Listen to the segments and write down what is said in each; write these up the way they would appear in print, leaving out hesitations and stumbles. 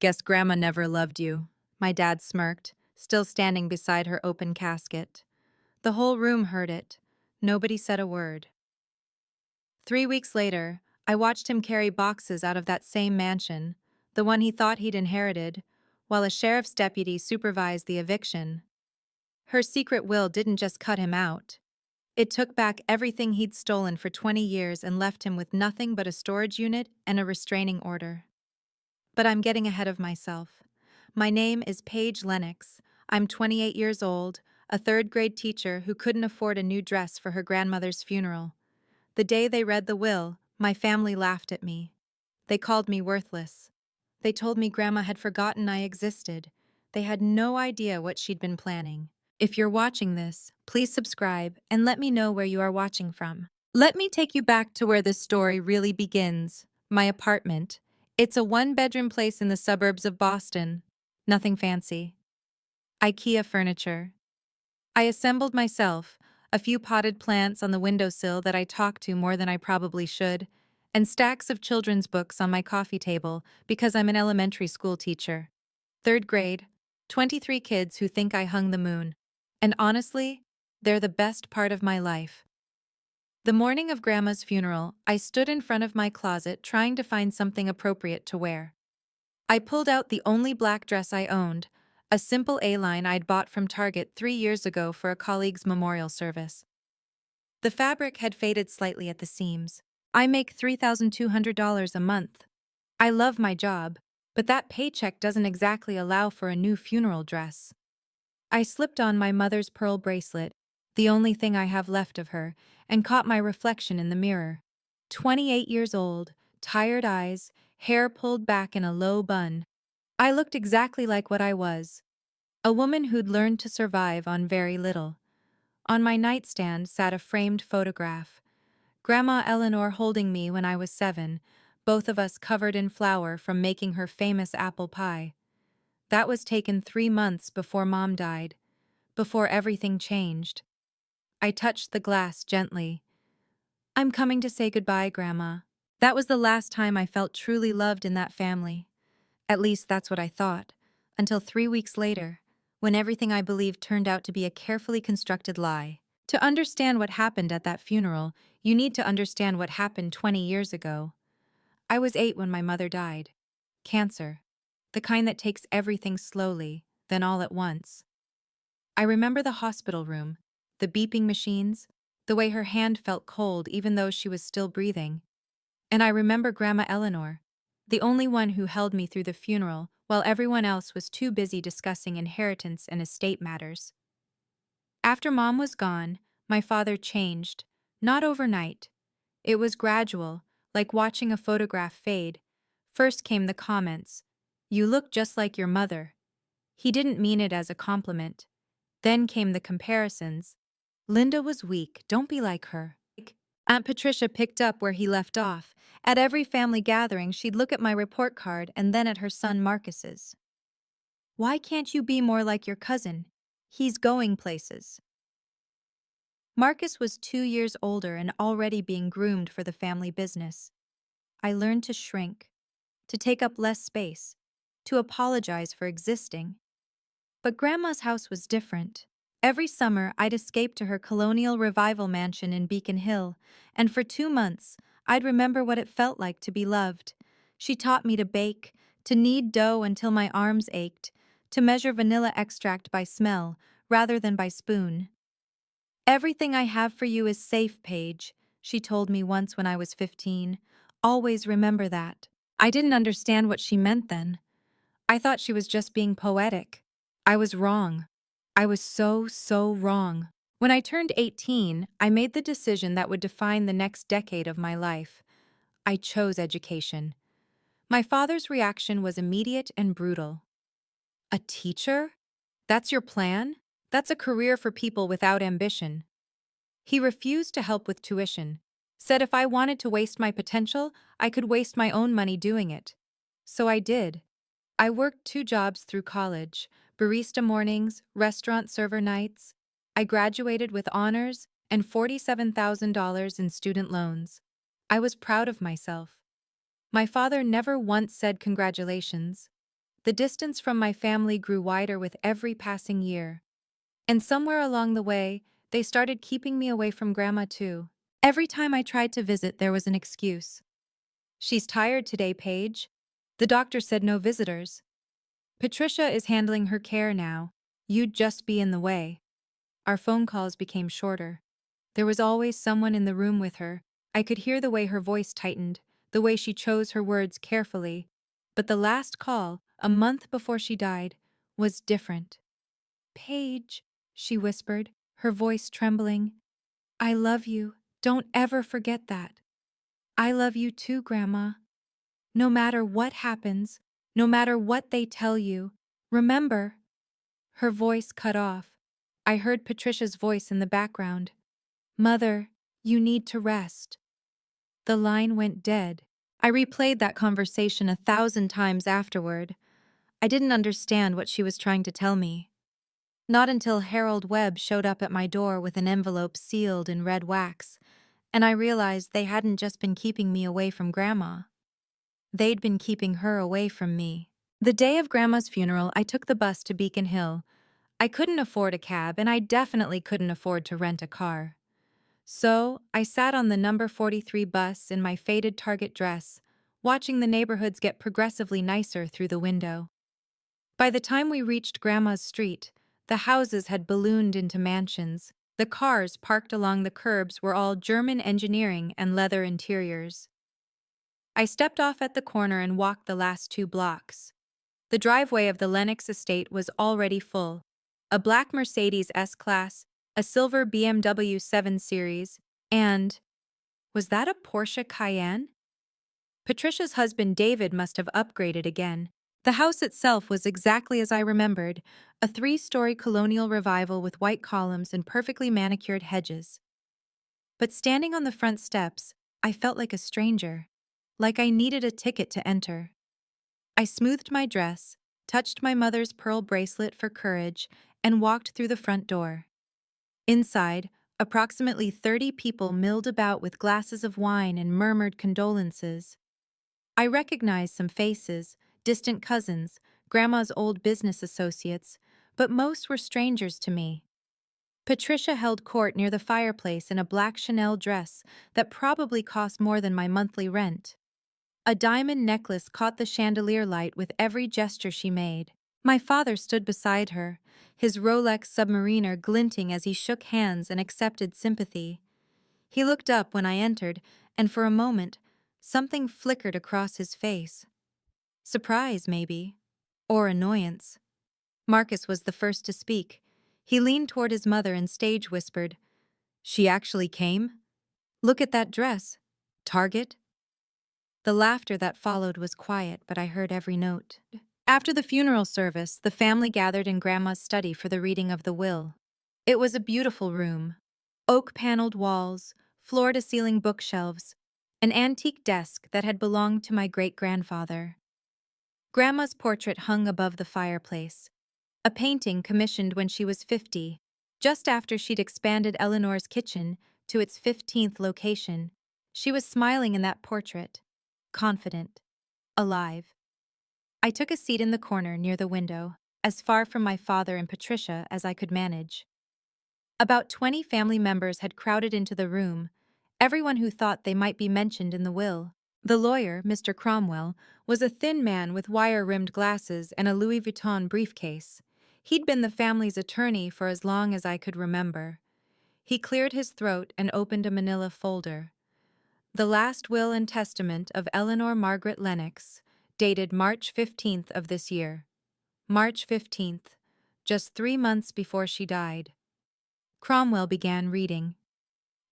Guess Grandma never loved you, my dad smirked, still standing beside her open casket. The whole room heard it. Nobody said a word. 3 weeks later, I watched him carry boxes out of that same mansion, the one he thought he'd inherited, while a sheriff's deputy supervised the eviction. Her secret will didn't just cut him out. It took back everything he'd stolen for 20 years and left him with nothing but a storage unit and a restraining order. But I'm getting ahead of myself. My name is Paige Lennox. I'm 28 years old, a third-grade teacher who couldn't afford a new dress for her grandmother's funeral. The day they read the will, my family laughed at me. They called me worthless. They told me Grandma had forgotten I existed. They had no idea what she'd been planning. If you're watching this, please subscribe and let me know where you are watching from. Let me take you back to where this story really begins. My apartment. It's a one-bedroom place in the suburbs of Boston. Nothing fancy. IKEA furniture. I assembled myself, a few potted plants on the windowsill that I talk to more than I probably should, and stacks of children's books on my coffee table because I'm an elementary school teacher. Third grade, 23 kids who think I hung the moon. And honestly, they're the best part of my life. The morning of Grandma's funeral, I stood in front of my closet trying to find something appropriate to wear. I pulled out the only black dress I owned, a simple A-line I'd bought from Target 3 years ago for a colleague's memorial service. The fabric had faded slightly at the seams. I make $3,200 a month. I love my job, but that paycheck doesn't exactly allow for a new funeral dress. I slipped on my mother's pearl bracelet, the only thing I have left of her, and caught my reflection in the mirror. 28 years old, tired eyes, hair pulled back in a low bun. I looked exactly like what I was. A woman who'd learned to survive on very little. On my nightstand sat a framed photograph. Grandma Eleanor holding me when I was 7, both of us covered in flour from making her famous apple pie. That was taken 3 months before Mom died, before everything changed. I touched the glass gently. I'm coming to say goodbye, Grandma. That was the last time I felt truly loved in that family. At least that's what I thought, until 3 weeks later, when everything I believed turned out to be a carefully constructed lie. To understand what happened at that funeral, you need to understand what happened 20 years ago. I was 8 when my mother died. Cancer. The kind that takes everything slowly, then all at once. I remember the hospital room, the beeping machines, the way her hand felt cold even though she was still breathing. And I remember Grandma Eleanor, the only one who held me through the funeral while everyone else was too busy discussing inheritance and estate matters. After Mom was gone, my father changed, not overnight. It was gradual, like watching a photograph fade. First came the comments, "You look just like your mother." He didn't mean it as a compliment. Then came the comparisons. "Linda was weak, don't be like her." Aunt Patricia picked up where he left off. At every family gathering, she'd look at my report card and then at her son Marcus's. "Why can't you be more like your cousin? He's going places." Marcus was 2 years older and already being groomed for the family business. I learned to shrink, to take up less space, to apologize for existing. But Grandma's house was different. Every summer, I'd escape to her colonial revival mansion in Beacon Hill, and for 2 months, I'd remember what it felt like to be loved. She taught me to bake, to knead dough until my arms ached, to measure vanilla extract by smell rather than by spoon. "Everything I have for you is safe, Paige," she told me once when I was 15. "Always remember that." I didn't understand what she meant then. I thought she was just being poetic. I was wrong. I was so wrong. When I turned 18, I made the decision that would define the next decade of my life. I chose education. My father's reaction was immediate and brutal. "A teacher? That's your plan? That's a career for people without ambition." He refused to help with tuition, said if I wanted to waste my potential, I could waste my own money doing it. So I did. I worked 2 jobs through college, barista mornings, restaurant server nights. I graduated with honors and $47,000 in student loans. I was proud of myself. My father never once said congratulations. The distance from my family grew wider with every passing year. And somewhere along the way, they started keeping me away from Grandma too. Every time I tried to visit, there was an excuse. "She's tired today, Paige. The doctor said no visitors. Patricia is handling her care now. You'd just be in the way." Our phone calls became shorter. There was always someone in the room with her. I could hear the way her voice tightened, the way she chose her words carefully. But the last call, a month before she died, was different. "Paige," she whispered, her voice trembling. "I love you. Don't ever forget that. I love you too, Grandma. No matter what happens, no matter what they tell you, remember." Her voice cut off. I heard Patricia's voice in the background. "Mother, you need to rest." The line went dead. I replayed that conversation 1,000 times afterward. I didn't understand what she was trying to tell me. Not until Harold Webb showed up at my door with an envelope sealed in red wax, and I realized they hadn't just been keeping me away from Grandma. They'd been keeping her away from me. The day of Grandma's funeral, I took the bus to Beacon Hill. I couldn't afford a cab, and I definitely couldn't afford to rent a car. So, I sat on the number 43 bus in my faded Target dress, watching the neighborhoods get progressively nicer through the window. By the time we reached Grandma's street, the houses had ballooned into mansions. The cars parked along the curbs were all German engineering and leather interiors. I stepped off at the corner and walked the last 2 blocks. The driveway of the Lennox estate was already full. A black Mercedes S-Class, a silver BMW 7 Series, and was that a Porsche Cayenne? Patricia's husband David must have upgraded again. The house itself was exactly as I remembered, a 3-story colonial revival with white columns and perfectly manicured hedges. But standing on the front steps, I felt like a stranger, like I needed a ticket to enter. I smoothed my dress, touched my mother's pearl bracelet for courage, and walked through the front door. Inside, approximately 30 people milled about with glasses of wine and murmured condolences. I recognized some faces, distant cousins, Grandma's old business associates, but most were strangers to me. Patricia held court near the fireplace in a black Chanel dress that probably cost more than my monthly rent. A diamond necklace caught the chandelier light with every gesture she made. My father stood beside her, his Rolex Submariner glinting as he shook hands and accepted sympathy. He looked up when I entered, and for a moment, something flickered across his face. Surprise, maybe. Or annoyance. Marcus was the first to speak. He leaned toward his mother and stage whispered, "She actually came? Look at that dress. Target?" The laughter that followed was quiet, but I heard every note. After the funeral service, the family gathered in Grandma's study for the reading of the will. It was a beautiful room. Oak-paneled walls, floor-to-ceiling bookshelves, an antique desk that had belonged to my great-grandfather. Grandma's portrait hung above the fireplace, a painting commissioned when she was 50, just after she'd expanded Eleanor's kitchen to its 15th location. She was smiling in that portrait, confident, alive. I took a seat in the corner near the window, as far from my father and Patricia as I could manage. About 20 family members had crowded into the room, everyone who thought they might be mentioned in the will. The lawyer, Mr. Cromwell, was a thin man with wire-rimmed glasses and a Louis Vuitton briefcase. He'd been the family's attorney for as long as I could remember. He cleared his throat and opened a manila folder. The last will and testament of Eleanor Margaret Lennox, dated March 15th of this year. March 15th, just 3 months before she died. Cromwell began reading.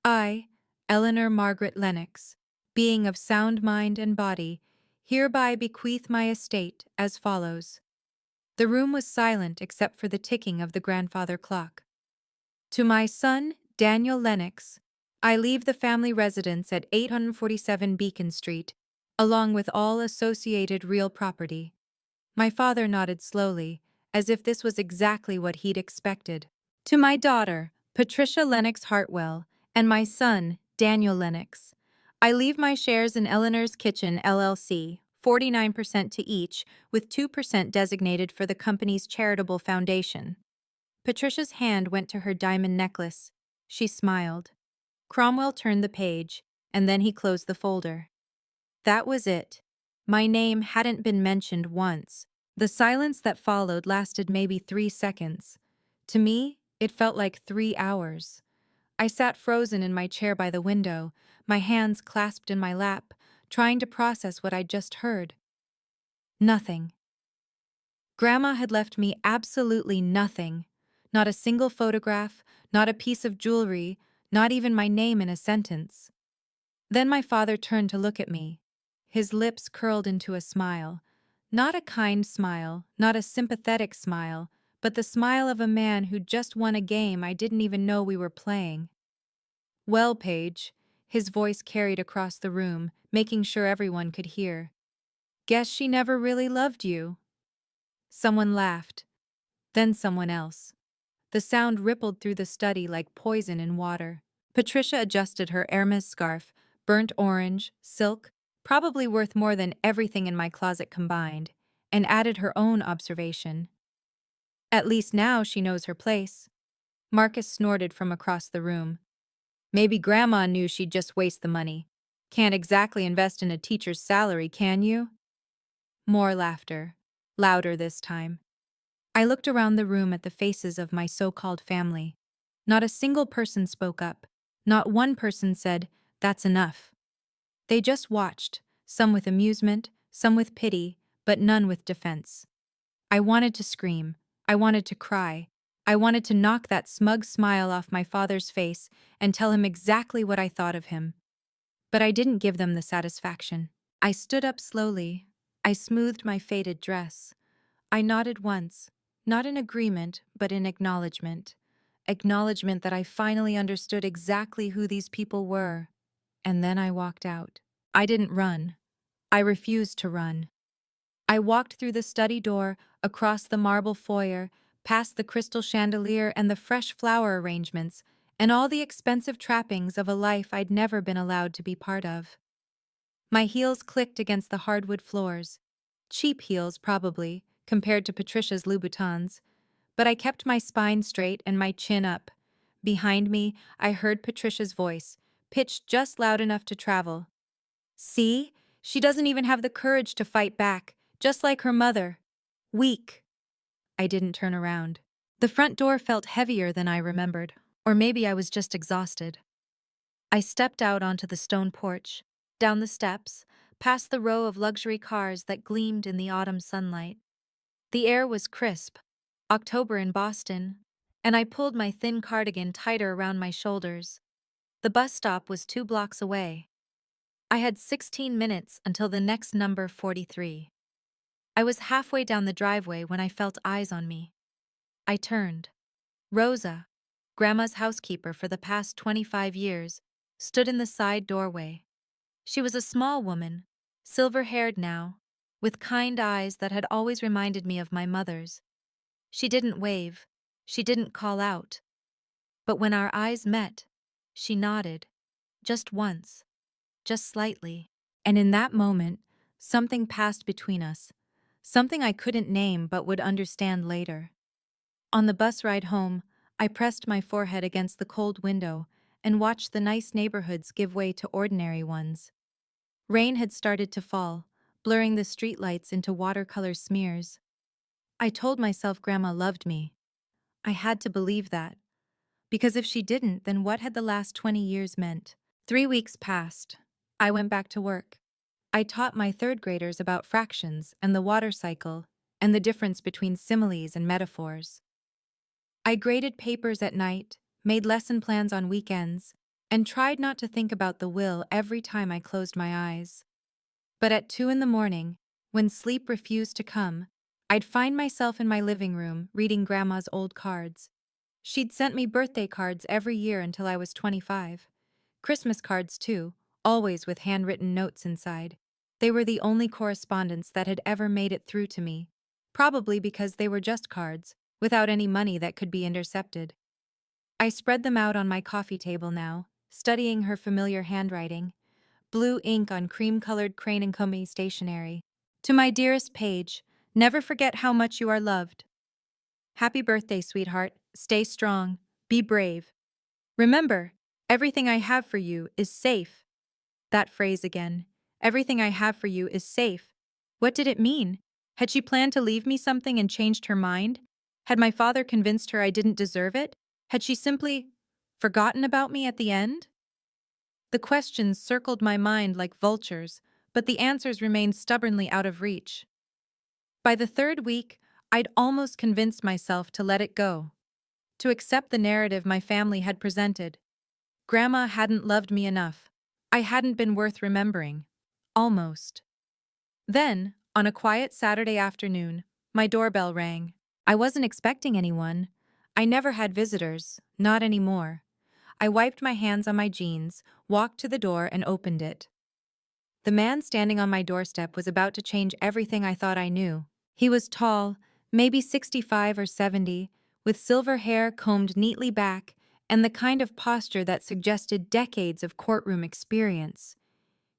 "I, Eleanor Margaret Lennox, being of sound mind and body, hereby bequeath my estate as follows." The room was silent except for the ticking of the grandfather clock. "To my son, Daniel Lennox, I leave the family residence at 847 Beacon Street, along with all associated real property." My father nodded slowly, as if this was exactly what he'd expected. "To my daughter, Patricia Lennox Hartwell, and my son, Daniel Lennox, I leave my shares in Eleanor's Kitchen, LLC, 49% to each, with 2% designated for the company's charitable foundation. Patricia's hand went to her diamond necklace. She smiled. Cromwell turned the page, and then he closed the folder. That was it. My name hadn't been mentioned once. The silence that followed lasted maybe 3 seconds. To me, it felt like 3 hours. I sat frozen in my chair by the window, my hands clasped in my lap, trying to process what I'd just heard. Nothing. Grandma had left me absolutely nothing. Not a single photograph, not a piece of jewelry, not even my name in a sentence. Then my father turned to look at me. His lips curled into a smile. Not a kind smile, not a sympathetic smile, but the smile of a man who'd just won a game I didn't even know we were playing. "Well, Paige," his voice carried across the room, making sure everyone could hear. "Guess she never really loved you." Someone laughed. Then someone else. The sound rippled through the study like poison in water. Patricia adjusted her Hermes scarf, burnt orange, silk, probably worth more than everything in my closet combined, and added her own observation. "At least now she knows her place." Marcus snorted from across the room. "Maybe Grandma knew she'd just waste the money. Can't exactly invest in a teacher's salary, can you?" More laughter. Louder this time. I looked around the room at the faces of my so-called family. Not a single person spoke up. Not one person said, "That's enough." They just watched, some with amusement, some with pity, but none with defense. I wanted to scream. I wanted to cry. I wanted to knock that smug smile off my father's face and tell him exactly what I thought of him. But I didn't give them the satisfaction. I stood up slowly. I smoothed my faded dress. I nodded once, not in agreement, but in acknowledgement. Acknowledgement that I finally understood exactly who these people were. And then I walked out. I didn't run. I refused to run. I walked through the study door, across the marble foyer, past the crystal chandelier and the fresh flower arrangements, and all the expensive trappings of a life I'd never been allowed to be part of. My heels clicked against the hardwood floors. Cheap heels, probably, compared to Patricia's Louboutins, but I kept my spine straight and my chin up. Behind me, I heard Patricia's voice, pitched just loud enough to travel. "See? She doesn't even have the courage to fight back, just like her mother. Weak." I didn't turn around. The front door felt heavier than I remembered, or maybe I was just exhausted. I stepped out onto the stone porch, down the steps, past the row of luxury cars that gleamed in the autumn sunlight. The air was crisp, October in Boston, and I pulled my thin cardigan tighter around my shoulders. The bus stop was 2 blocks away. I had 16 minutes until the next number 43. I was halfway down the driveway when I felt eyes on me. I turned. Rosa, Grandma's housekeeper for the past 25 years, stood in the side doorway. She was a small woman, silver-haired now, with kind eyes that had always reminded me of my mother's. She didn't wave, she didn't call out. But when our eyes met, she nodded, just once, just slightly. And in that moment, something passed between us, something I couldn't name but would understand later. On the bus ride home, I pressed my forehead against the cold window and watched the nice neighborhoods give way to ordinary ones. Rain had started to fall, blurring the streetlights into watercolor smears. I told myself Grandma loved me. I had to believe that. Because if she didn't, then what had the last 20 years meant? 3 weeks passed. I went back to work. I taught my third graders about fractions and the water cycle and the difference between similes and metaphors. I graded papers at night, made lesson plans on weekends, and tried not to think about the will every time I closed my eyes. But at 2 in the morning, when sleep refused to come, I'd find myself in my living room reading Grandma's old cards. She'd sent me birthday cards every year until I was 25. Christmas cards, too, always with handwritten notes inside. They were the only correspondence that had ever made it through to me, probably because they were just cards, without any money that could be intercepted. I spread them out on my coffee table now, studying her familiar handwriting, blue ink on cream-colored Crane & Company stationery. To my dearest Paige, never forget how much you are loved. Happy birthday, sweetheart. Stay strong. Be brave. Remember, everything I have for you is safe. That phrase again. Everything I have for you is safe. What did it mean? Had she planned to leave me something and changed her mind? Had my father convinced her I didn't deserve it? Had she simply forgotten about me at the end? The questions circled my mind like vultures, but the answers remained stubbornly out of reach. By the third week, I'd almost convinced myself to let it go, to accept the narrative my family had presented. Grandma hadn't loved me enough. I hadn't been worth remembering. Almost. Then, on a quiet Saturday afternoon, my doorbell rang. I wasn't expecting anyone. I never had visitors, not anymore. I wiped my hands on my jeans, walked to the door, and opened it. The man standing on my doorstep was about to change everything I thought I knew. He was tall, maybe 65 or 70, with silver hair combed neatly back and the kind of posture that suggested decades of courtroom experience.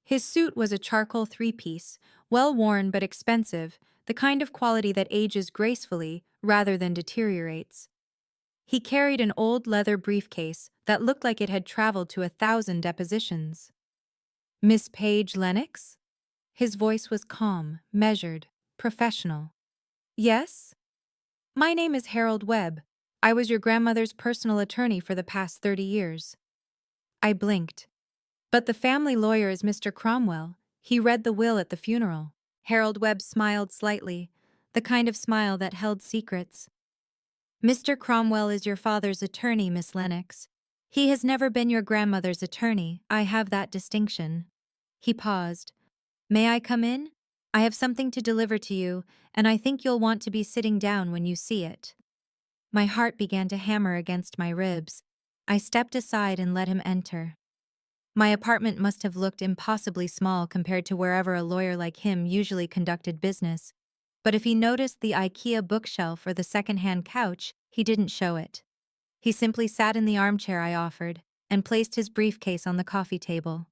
His suit was a charcoal three-piece, well-worn but expensive, the kind of quality that ages gracefully rather than deteriorates. He carried an old leather briefcase that looked like it had traveled to 1,000 depositions. Miss Paige Lennox? His voice was calm, measured, professional. Yes? My name is Harold Webb. I was your grandmother's personal attorney for the past 30 years. I blinked. But the family lawyer is Mr. Cromwell. He read the will at the funeral. Harold Webb smiled slightly, the kind of smile that held secrets. Mr. Cromwell is your father's attorney, Miss Lennox. He has never been your grandmother's attorney. I have that distinction. He paused. May I come in? I have something to deliver to you, and I think you'll want to be sitting down when you see it. My heart began to hammer against my ribs. I stepped aside and let him enter. My apartment must have looked impossibly small compared to wherever a lawyer like him usually conducted business. But if he noticed the IKEA bookshelf or the second-hand couch, he didn't show it. He simply sat in the armchair I offered and placed his briefcase on the coffee table.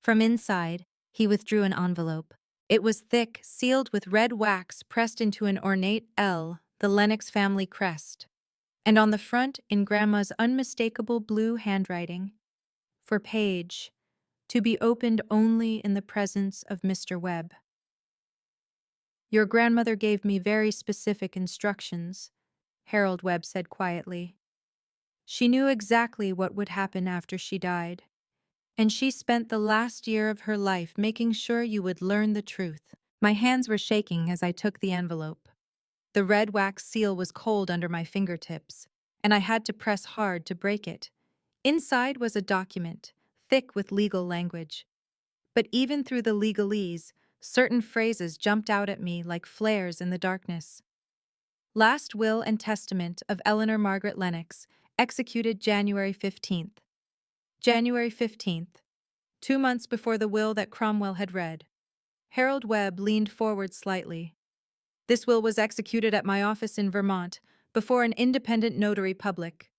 From inside, he withdrew an envelope. It was thick, sealed with red wax pressed into an ornate L, the Lennox family crest. And on the front, in Grandma's unmistakable blue handwriting, for Paige, to be opened only in the presence of Mr. Webb. Your grandmother gave me very specific instructions, Harold Webb said quietly. She knew exactly what would happen after she died, and she spent the last year of her life making sure you would learn the truth. My hands were shaking as I took the envelope. The red wax seal was cold under my fingertips, and I had to press hard to break it. Inside was a document, thick with legal language. But even through the legalese, certain phrases jumped out at me like flares in the darkness. Last Will and Testament of Eleanor Margaret Lennox, executed January 15th. January 15th, 2 months before the will that Cromwell had read. Harold Webb leaned forward slightly. This will was executed at my office in Vermont, before an independent notary public.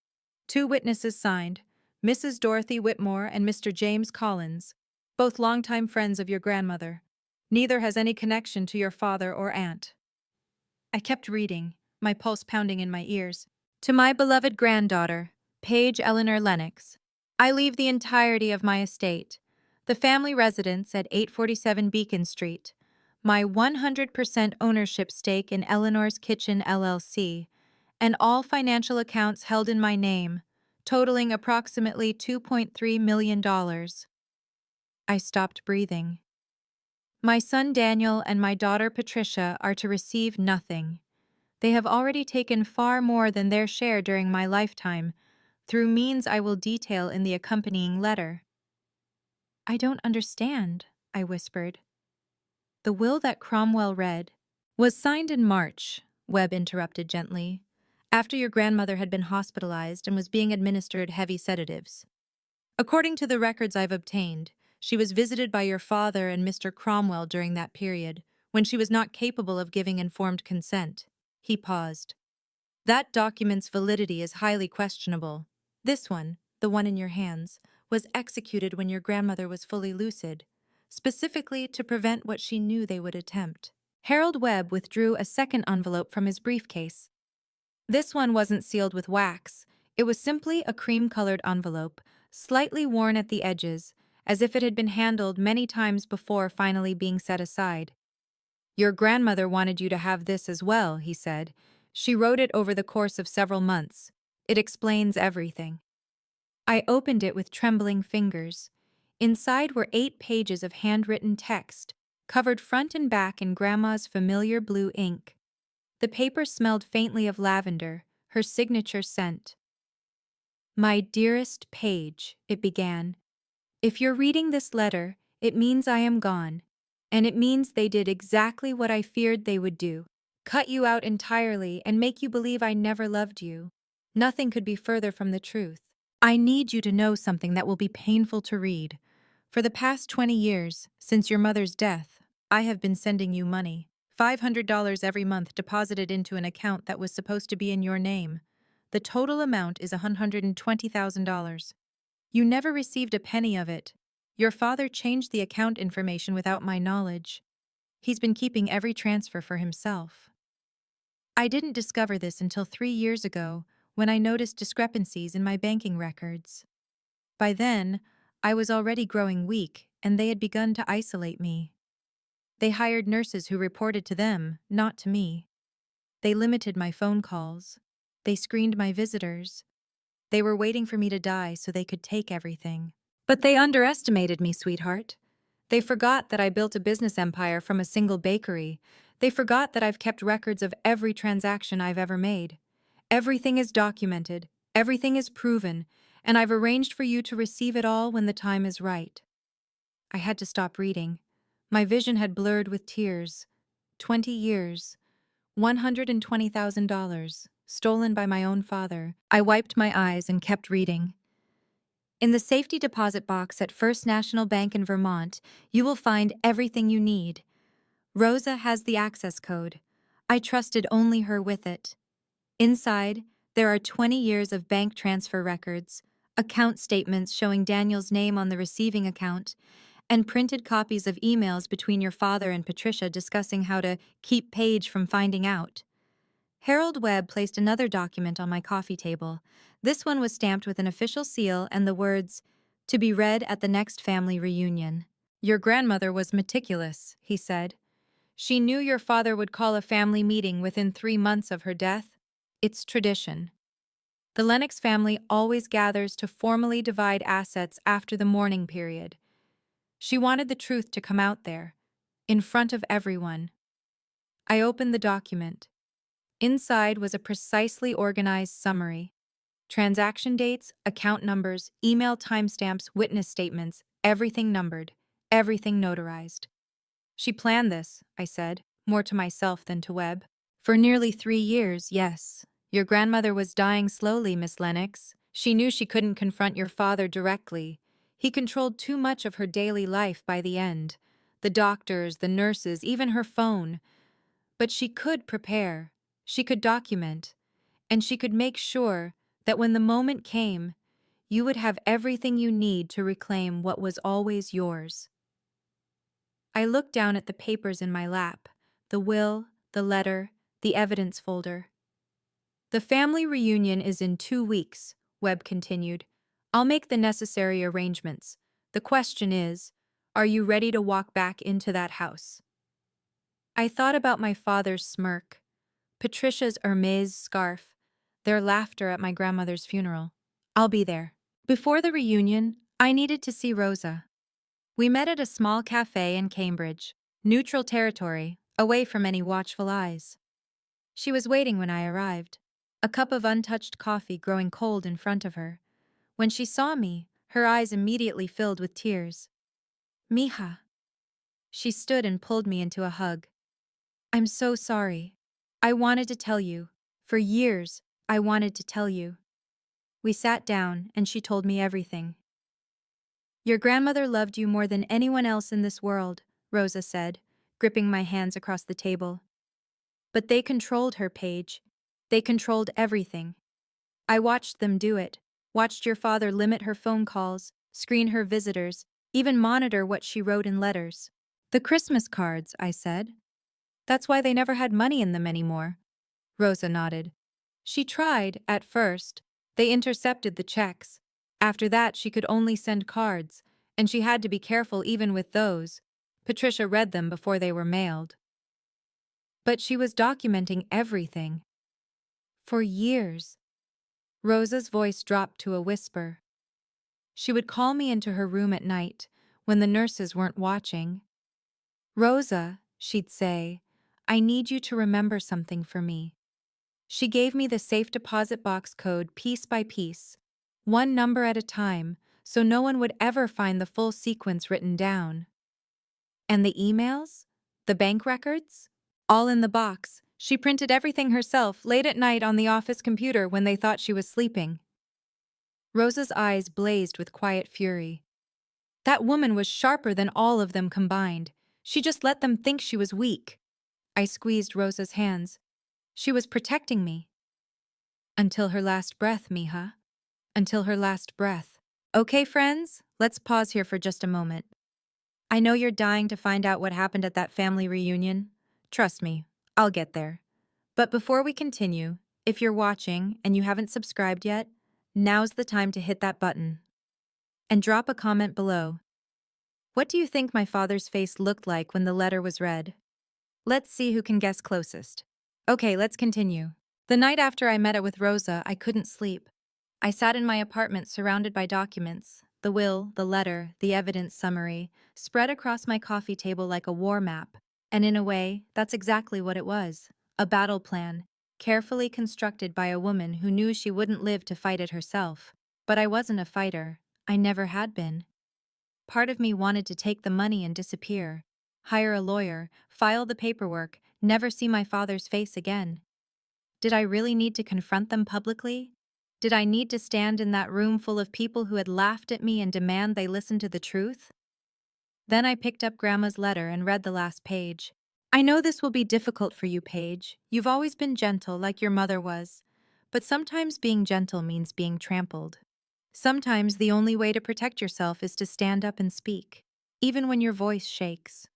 2 witnesses signed, Mrs. Dorothy Whitmore and Mr. James Collins, both longtime friends of your grandmother. Neither has any connection to your father or aunt. I kept reading, my pulse pounding in my ears. To my beloved granddaughter, Paige Eleanor Lennox, I leave the entirety of my estate, the family residence at 847 Beacon Street, my 100% ownership stake in Eleanor's Kitchen LLC, and all financial accounts held in my name, totaling approximately $2.3 million. I stopped breathing. My son Daniel and my daughter Patricia are to receive nothing. They have already taken far more than their share during my lifetime, through means I will detail in the accompanying letter. I don't understand, I whispered. The will that Cromwell read was signed in March, Webb interrupted gently, after your grandmother had been hospitalized and was being administered heavy sedatives. According to the records I've obtained, she was visited by your father and Mr. Cromwell during that period, when she was not capable of giving informed consent. He paused. That document's validity is highly questionable. This one, the one in your hands, was executed when your grandmother was fully lucid, specifically to prevent what she knew they would attempt. Harold Webb withdrew a second envelope from his briefcase. This one wasn't sealed with wax. It was simply a cream-colored envelope, slightly worn at the edges, as if it had been handled many times before finally being set aside. "Your grandmother wanted you to have this as well," he said. "She wrote it over the course of several months. It explains everything." I opened it with trembling fingers. Inside were 8 pages of handwritten text, covered front and back in Grandma's familiar blue ink. The paper smelled faintly of lavender, her signature scent. "My dearest Paige," it began. "If you're reading this letter, it means I am gone. And it means they did exactly what I feared they would do. Cut you out entirely and make you believe I never loved you. Nothing could be further from the truth. I need you to know something that will be painful to read. For the past 20 years, since your mother's death, I have been sending you money. $500 every month deposited into an account that was supposed to be in your name. The total amount is $120,000. You never received a penny of it. Your father changed the account information without my knowledge. He's been keeping every transfer for himself. I didn't discover this until 3 years ago, when I noticed discrepancies in my banking records. By then, I was already growing weak, and they had begun to isolate me. They hired nurses who reported to them, not to me. They limited my phone calls. They screened my visitors. They were waiting for me to die so they could take everything. But they underestimated me, sweetheart. They forgot that I built a business empire from a single bakery. They forgot that I've kept records of every transaction I've ever made. Everything is documented, everything is proven, and I've arranged for you to receive it all when the time is right." I had to stop reading. My vision had blurred with tears. 20 years. $120,000, stolen by my own father. I wiped my eyes and kept reading. "In the safety deposit box at First National Bank in Vermont, you will find everything you need. Rosa has the access code. I trusted only her with it. Inside, there are 20 years of bank transfer records, account statements showing Daniel's name on the receiving account, and printed copies of emails between your father and Patricia discussing how to keep Paige from finding out." Harold Webb placed another document on my coffee table. This one was stamped with an official seal and the words, "To be read at the next family reunion." "Your grandmother was meticulous," he said. "She knew your father would call a family meeting within 3 months of her death. It's tradition. The Lennox family always gathers to formally divide assets after the mourning period. She wanted the truth to come out there, in front of everyone." I opened the document. Inside was a precisely organized summary. Transaction dates, account numbers, email timestamps, witness statements, everything numbered, everything notarized. "She planned this," I said, more to myself than to Webb. "For nearly 3 years, yes. Your grandmother was dying slowly, Miss Lennox. She knew she couldn't confront your father directly. He controlled too much of her daily life by the end. The doctors, the nurses, even her phone. But she could prepare. She could document. And she could make sure that when the moment came, you would have everything you need to reclaim what was always yours." I looked down at the papers in my lap, the will, the letter, the evidence folder. "The family reunion is in 2 weeks, Webb continued. "I'll make the necessary arrangements. The question is, are you ready to walk back into that house?" I thought about my father's smirk, Patricia's Hermes scarf, their laughter at my grandmother's funeral. "I'll be there." Before the reunion, I needed to see Rosa. We met at a small cafe in Cambridge, neutral territory, away from any watchful eyes. She was waiting when I arrived, a cup of untouched coffee growing cold in front of her. When she saw me, her eyes immediately filled with tears. "Mija." She stood and pulled me into a hug. "I'm so sorry. I wanted to tell you. For years, I wanted to tell you." We sat down, and she told me everything. "Your grandmother loved you more than anyone else in this world," Rosa said, gripping my hands across the table. "But they controlled her, Paige. They controlled everything. I watched them do it, watched your father limit her phone calls, screen her visitors, even monitor what she wrote in letters. The Christmas cards, I said. That's why they never had money in them anymore. Rosa nodded. She tried, at first. They intercepted the checks. After that, she could only send cards, and she had to be careful even with those. Patricia read them before they were mailed. But she was documenting everything. For years. Rosa's voice dropped to a whisper. She would call me into her room at night, when the nurses weren't watching. Rosa, she'd say, I need you to remember something for me. She gave me the safe deposit box code piece by piece, one number at a time, so no one would ever find the full sequence written down. And the emails? The bank records? All in the box. She printed everything herself late at night on the office computer when they thought she was sleeping. Rosa's eyes blazed with quiet fury. That woman was sharper than all of them combined. She just let them think she was weak. I squeezed Rosa's hands. She was protecting me. Until her last breath, Mija. Until her last breath. Okay, friends, let's pause here for just a moment. I know you're dying to find out what happened at that family reunion. Trust me, I'll get there. But before we continue, if you're watching and you haven't subscribed yet, now's the time to hit that button. And drop a comment below. What do you think my father's face looked like when the letter was read? Let's see who can guess closest. Okay, let's continue. The night after I met it with Rosa, I couldn't sleep. I sat in my apartment surrounded by documents, the will, the letter, the evidence summary, spread across my coffee table like a war map. And in a way, that's exactly what it was. A battle plan, carefully constructed by a woman who knew she wouldn't live to fight it herself. But I wasn't a fighter. I never had been. Part of me wanted to take the money and disappear, hire a lawyer, file the paperwork, never see my father's face again. Did I really need to confront them publicly? Did I need to stand in that room full of people who had laughed at me and demand they listen to the truth? Then I picked up Grandma's letter and read the last page. I know this will be difficult for you, Paige. You've always been gentle like your mother was. But sometimes being gentle means being trampled. Sometimes the only way to protect yourself is to stand up and speak, even when your voice shakes.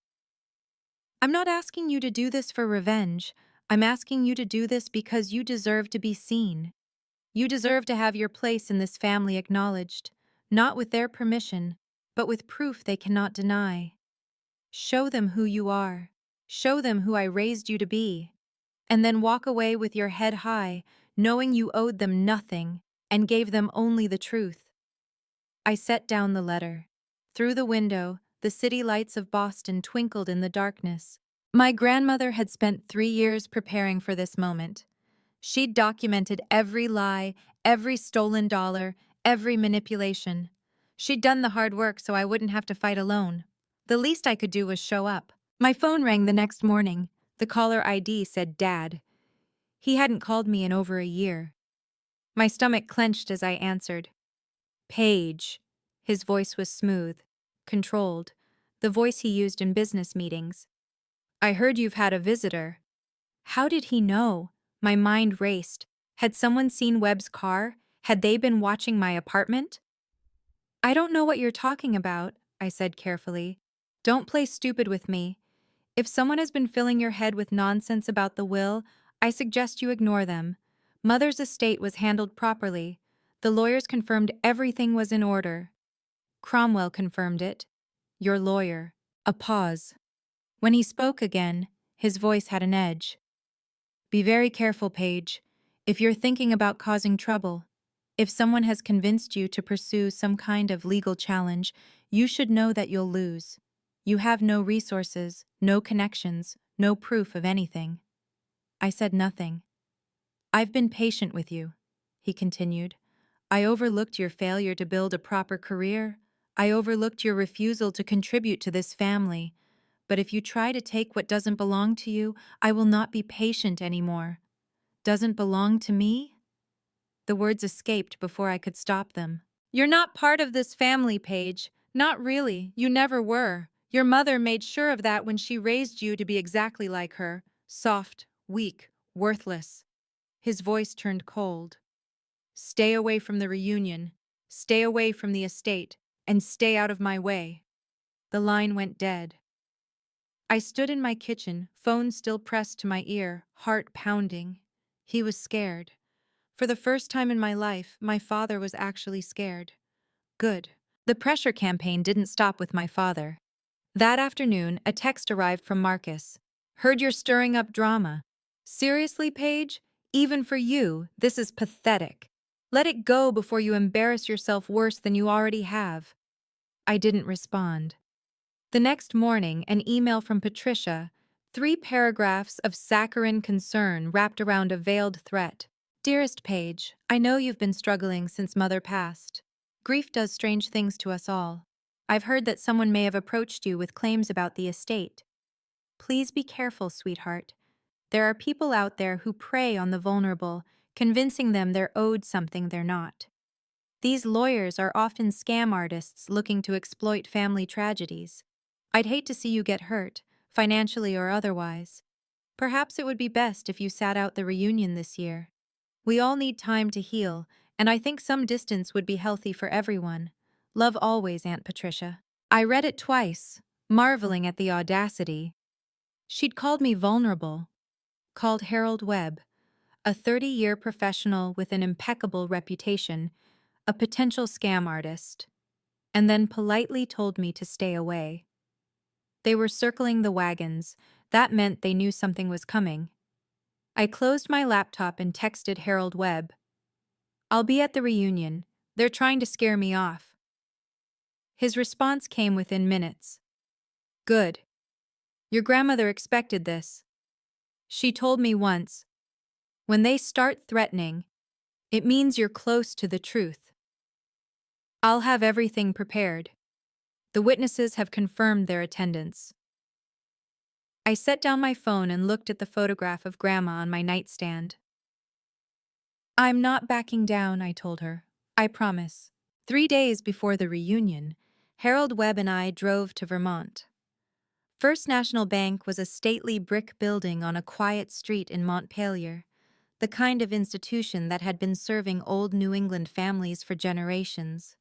I'm not asking you to do this for revenge. I'm asking you to do this because you deserve to be seen. You deserve to have your place in this family acknowledged, not with their permission, but with proof they cannot deny. Show them who you are. Show them who I raised you to be. And then walk away with your head high, knowing you owed them nothing and gave them only the truth. I set down the letter. Through the window, the city lights of Boston twinkled in the darkness. My grandmother had spent 3 years preparing for this moment. She'd documented every lie, every stolen dollar, every manipulation. She'd done the hard work so I wouldn't have to fight alone. The least I could do was show up. My phone rang the next morning. The caller ID said Dad. He hadn't called me in over a year. My stomach clenched as I answered. Paige. His voice was smooth, controlled, the voice he used in business meetings. I heard you've had a visitor. How did he know? My mind raced. Had someone seen Webb's car? Had they been watching my apartment? I don't know what you're talking about, I said carefully. Don't play stupid with me. If someone has been filling your head with nonsense about the will, I suggest you ignore them. Mother's estate was handled properly. The lawyers confirmed everything was in order. Cromwell confirmed it. Your lawyer. A pause. When he spoke again, his voice had an edge. Be very careful, Paige. If you're thinking about causing trouble, if someone has convinced you to pursue some kind of legal challenge, you should know that you'll lose. You have no resources, no connections, no proof of anything. I said nothing. I've been patient with you, he continued. I overlooked your failure to build a proper career. I overlooked your refusal to contribute to this family. But if you try to take what doesn't belong to you, I will not be patient anymore. Doesn't belong to me? The words escaped before I could stop them. You're not part of this family, Paige. Not really. You never were. Your mother made sure of that when she raised you to be exactly like her. Soft, weak, worthless. His voice turned cold. Stay away from the reunion. Stay away from the estate. And stay out of my way. the line went dead. I stood in my kitchen, phone still pressed to my ear, heart pounding. He was scared. For the first time in my life, my father was actually scared. Good. The pressure campaign didn't stop with my father. That afternoon, a text arrived from Marcus. Heard you're stirring up drama. Seriously, Paige? Even for you, this is pathetic. Let it go before you embarrass yourself worse than you already have. I didn't respond. The next morning, an email from Patricia, 3 paragraphs of saccharine concern wrapped around a veiled threat. Dearest Paige, I know you've been struggling since Mother passed. Grief does strange things to us all. I've heard that someone may have approached you with claims about the estate. Please be careful, sweetheart. There are people out there who prey on the vulnerable, convincing them they're owed something they're not. These lawyers are often scam artists looking to exploit family tragedies. I'd hate to see you get hurt, financially or otherwise. Perhaps it would be best if you sat out the reunion this year. We all need time to heal, and I think some distance would be healthy for everyone. Love always, Aunt Patricia. I read it twice, marveling at the audacity. She'd called me vulnerable, called Harold Webb, a 30-year professional with an impeccable reputation, a potential scam artist, and then politely told me to stay away. They were circling the wagons. That meant they knew something was coming. I closed my laptop and texted Harold Webb. I'll be at the reunion. They're trying to scare me off. His response came within minutes. Good. Your grandmother expected this. She told me once, when they start threatening, it means you're close to the truth. I'll have everything prepared. The witnesses have confirmed their attendance. I set down my phone and looked at the photograph of Grandma on my nightstand. I'm not backing down, I told her. I promise. 3 days before the reunion, Harold Webb and I drove to Vermont. First National Bank was a stately brick building on a quiet street in Montpelier, the kind of institution that had been serving old New England families for generations.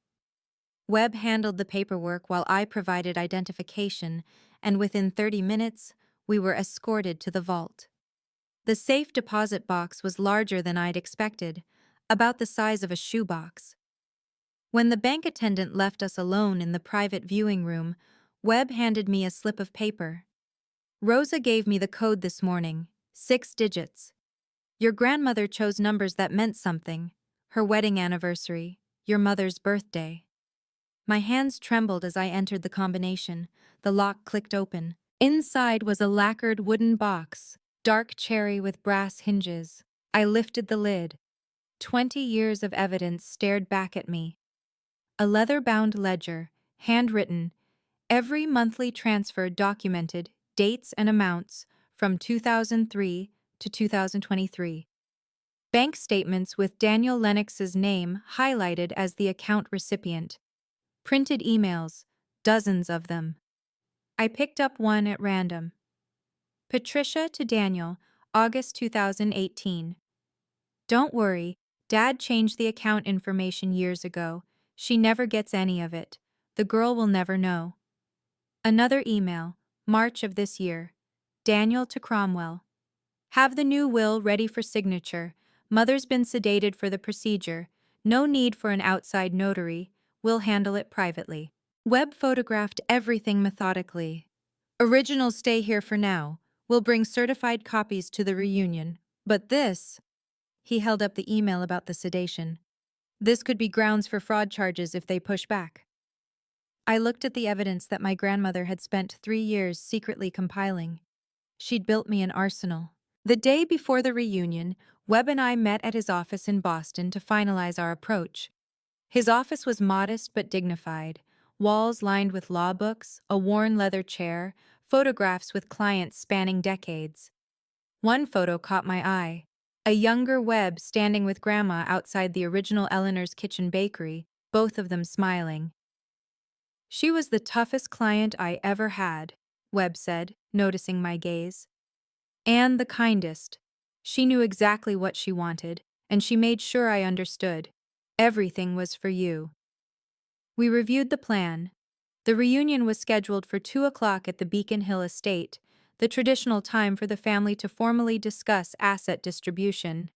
Webb handled the paperwork while I provided identification, and within 30 minutes, we were escorted to the vault. The safe deposit box was larger than I'd expected, about the size of a shoebox. When the bank attendant left us alone in the private viewing room, Webb handed me a slip of paper. Rosa gave me the code this morning, 6 digits. Your grandmother chose numbers that meant something. Her wedding anniversary, your mother's birthday. My hands trembled as I entered the combination. The lock clicked open. Inside was a lacquered wooden box, dark cherry with brass hinges. I lifted the lid. 20 years of evidence stared back at me. A leather-bound ledger, handwritten, every monthly transfer documented, dates and amounts, from 2003 to 2023. Bank statements with Daniel Lennox's name highlighted as the account recipient. Printed emails, dozens of them. I picked up one at random. Patricia to Daniel, August 2018. Don't worry, Dad changed the account information years ago. She never gets any of it. The girl will never know. Another email, March of this year. Daniel to Cromwell. Have the new will ready for signature. Mother's been sedated for the procedure. No need for an outside notary. We'll handle it privately. Webb photographed everything methodically. Originals stay here for now. We'll bring certified copies to the reunion. But this... He held up the email about the sedation. This could be grounds for fraud charges if they push back. I looked at the evidence that my grandmother had spent 3 years secretly compiling. She'd built me an arsenal. The day before the reunion, Webb and I met at his office in Boston to finalize our approach. His office was modest but dignified, walls lined with law books, a worn leather chair, photographs with clients spanning decades. One photo caught my eye. A younger Webb standing with Grandma outside the original Eleanor's Kitchen bakery, both of them smiling. She was the toughest client I ever had, Webb said, noticing my gaze. And the kindest. She knew exactly what she wanted, and she made sure I understood. Everything was for you. We reviewed the plan. The reunion was scheduled for 2 o'clock at the Beacon Hill estate, the traditional time for the family to formally discuss asset distribution.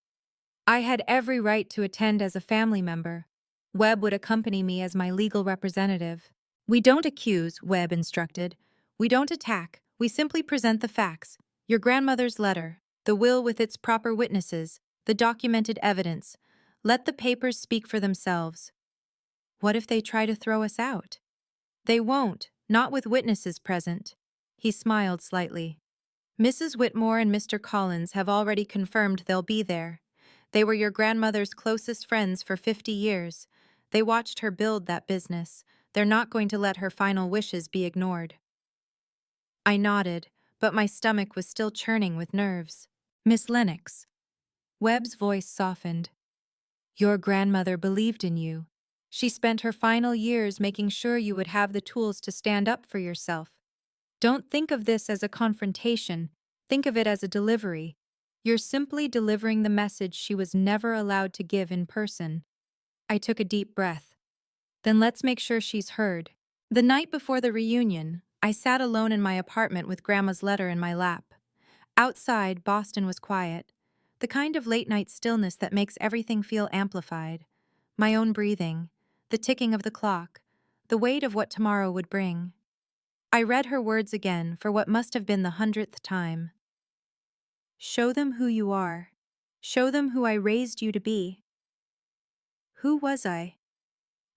I had every right to attend as a family member. Webb would accompany me as my legal representative. "We don't accuse," Webb instructed. "We don't attack. We simply present the facts. Your grandmother's letter, the will with its proper witnesses, the documented evidence. Let the papers speak for themselves." "What if they try to throw us out?" "They won't, not with witnesses present." He smiled slightly. "Mrs. Whitmore and Mr. Collins have already confirmed they'll be there. They were your grandmother's closest friends for 50 years. They watched her build that business. They're not going to let her final wishes be ignored." I nodded, but my stomach was still churning with nerves. "Miss Lennox." Webb's voice softened. "Your grandmother believed in you. She spent her final years making sure you would have the tools to stand up for yourself. Don't think of this as a confrontation. Think of it as a delivery. You're simply delivering the message she was never allowed to give in person." I took a deep breath. "Then let's make sure she's heard." The night before the reunion, I sat alone in my apartment with Grandma's letter in my lap. Outside, Boston was quiet. The kind of late-night stillness that makes everything feel amplified. My own breathing, the ticking of the clock, the weight of what tomorrow would bring. I read her words again for what must have been the 100th time. "Show them who you are. Show them who I raised you to be." Who was I?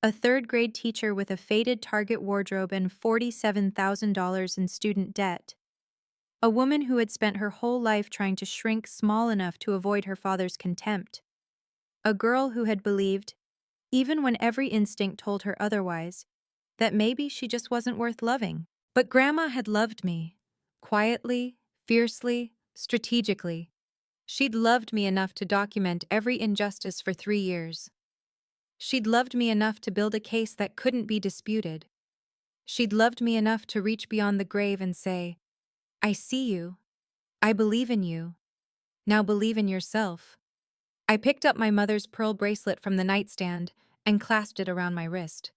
A third-grade teacher with a faded Target wardrobe and $47,000 in student debt. A woman who had spent her whole life trying to shrink small enough to avoid her father's contempt. A girl who had believed, even when every instinct told her otherwise, that maybe she just wasn't worth loving. But Grandma had loved me. Quietly, fiercely, strategically. She'd loved me enough to document every injustice for 3 years. She'd loved me enough to build a case that couldn't be disputed. She'd loved me enough to reach beyond the grave and say, "I see you. I believe in you. Now believe in yourself." I picked up my mother's pearl bracelet from the nightstand and clasped it around my wrist.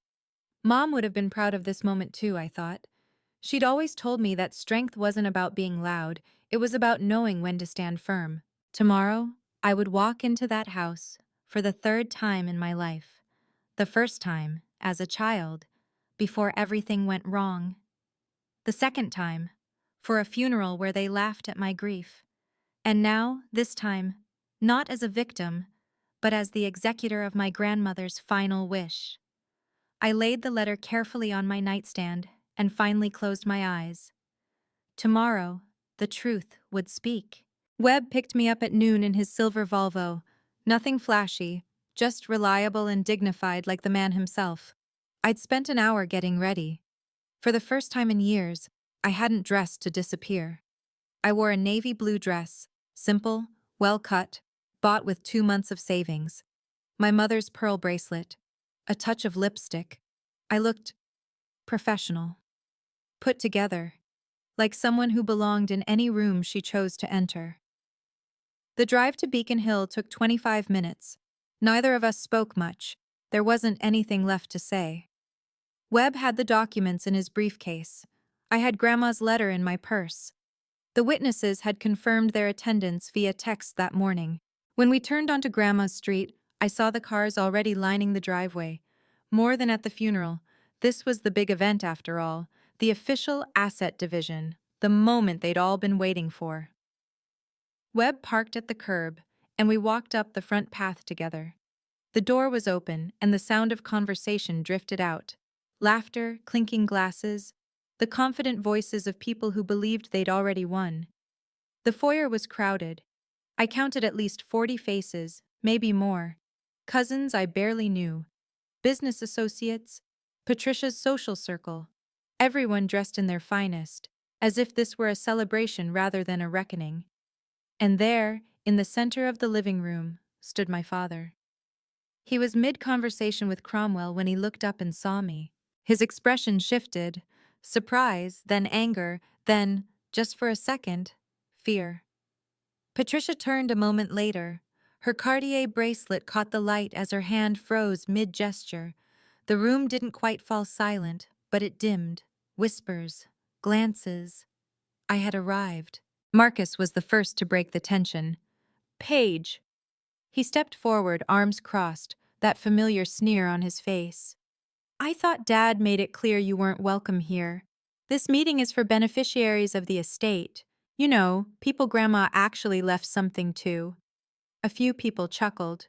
Mom would have been proud of this moment too, I thought. She'd always told me that strength wasn't about being loud, it was about knowing when to stand firm. Tomorrow, I would walk into that house for the 3rd time in my life. The first time, as a child, before everything went wrong. The second time, for a funeral where they laughed at my grief. And now, this time, not as a victim, but as the executor of my grandmother's final wish. I laid the letter carefully on my nightstand and finally closed my eyes. Tomorrow, the truth would speak. Webb picked me up at noon in his silver Volvo. Nothing flashy, just reliable and dignified like the man himself. I'd spent an hour getting ready. For the first time in years, I hadn't dressed to disappear. I wore a navy blue dress, simple, well cut, bought with 2 months of savings. My mother's pearl bracelet, a touch of lipstick. I looked professional, put together, like someone who belonged in any room she chose to enter. The drive to Beacon Hill took 25 minutes. Neither of us spoke much. There wasn't anything left to say. Webb had the documents in his briefcase. I had Grandma's letter in my purse. The witnesses had confirmed their attendance via text that morning. When we turned onto Grandma's street, I saw the cars already lining the driveway. More than at the funeral, this was the big event after all, the official asset division, the moment they'd all been waiting for. Webb parked at the curb, and we walked up the front path together. The door was open, and the sound of conversation drifted out. Laughter, clinking glasses, the confident voices of people who believed they'd already won. The foyer was crowded. I counted at least 40 faces, maybe more. Cousins I barely knew. Business associates. Patricia's social circle. Everyone dressed in their finest, as if this were a celebration rather than a reckoning. And there, in the center of the living room, stood my father. He was mid-conversation with Cromwell when he looked up and saw me. His expression shifted, surprise, then anger, then, just for a second, fear. Patricia turned a moment later. Her Cartier bracelet caught the light as her hand froze mid-gesture. The room didn't quite fall silent, but it dimmed. Whispers, glances. I had arrived. Marcus was the first to break the tension. Paige! He stepped forward, arms crossed, that familiar sneer on his face. I thought Dad made it clear you weren't welcome here. This meeting is for beneficiaries of the estate. You know, people Grandma actually left something to. A few people chuckled.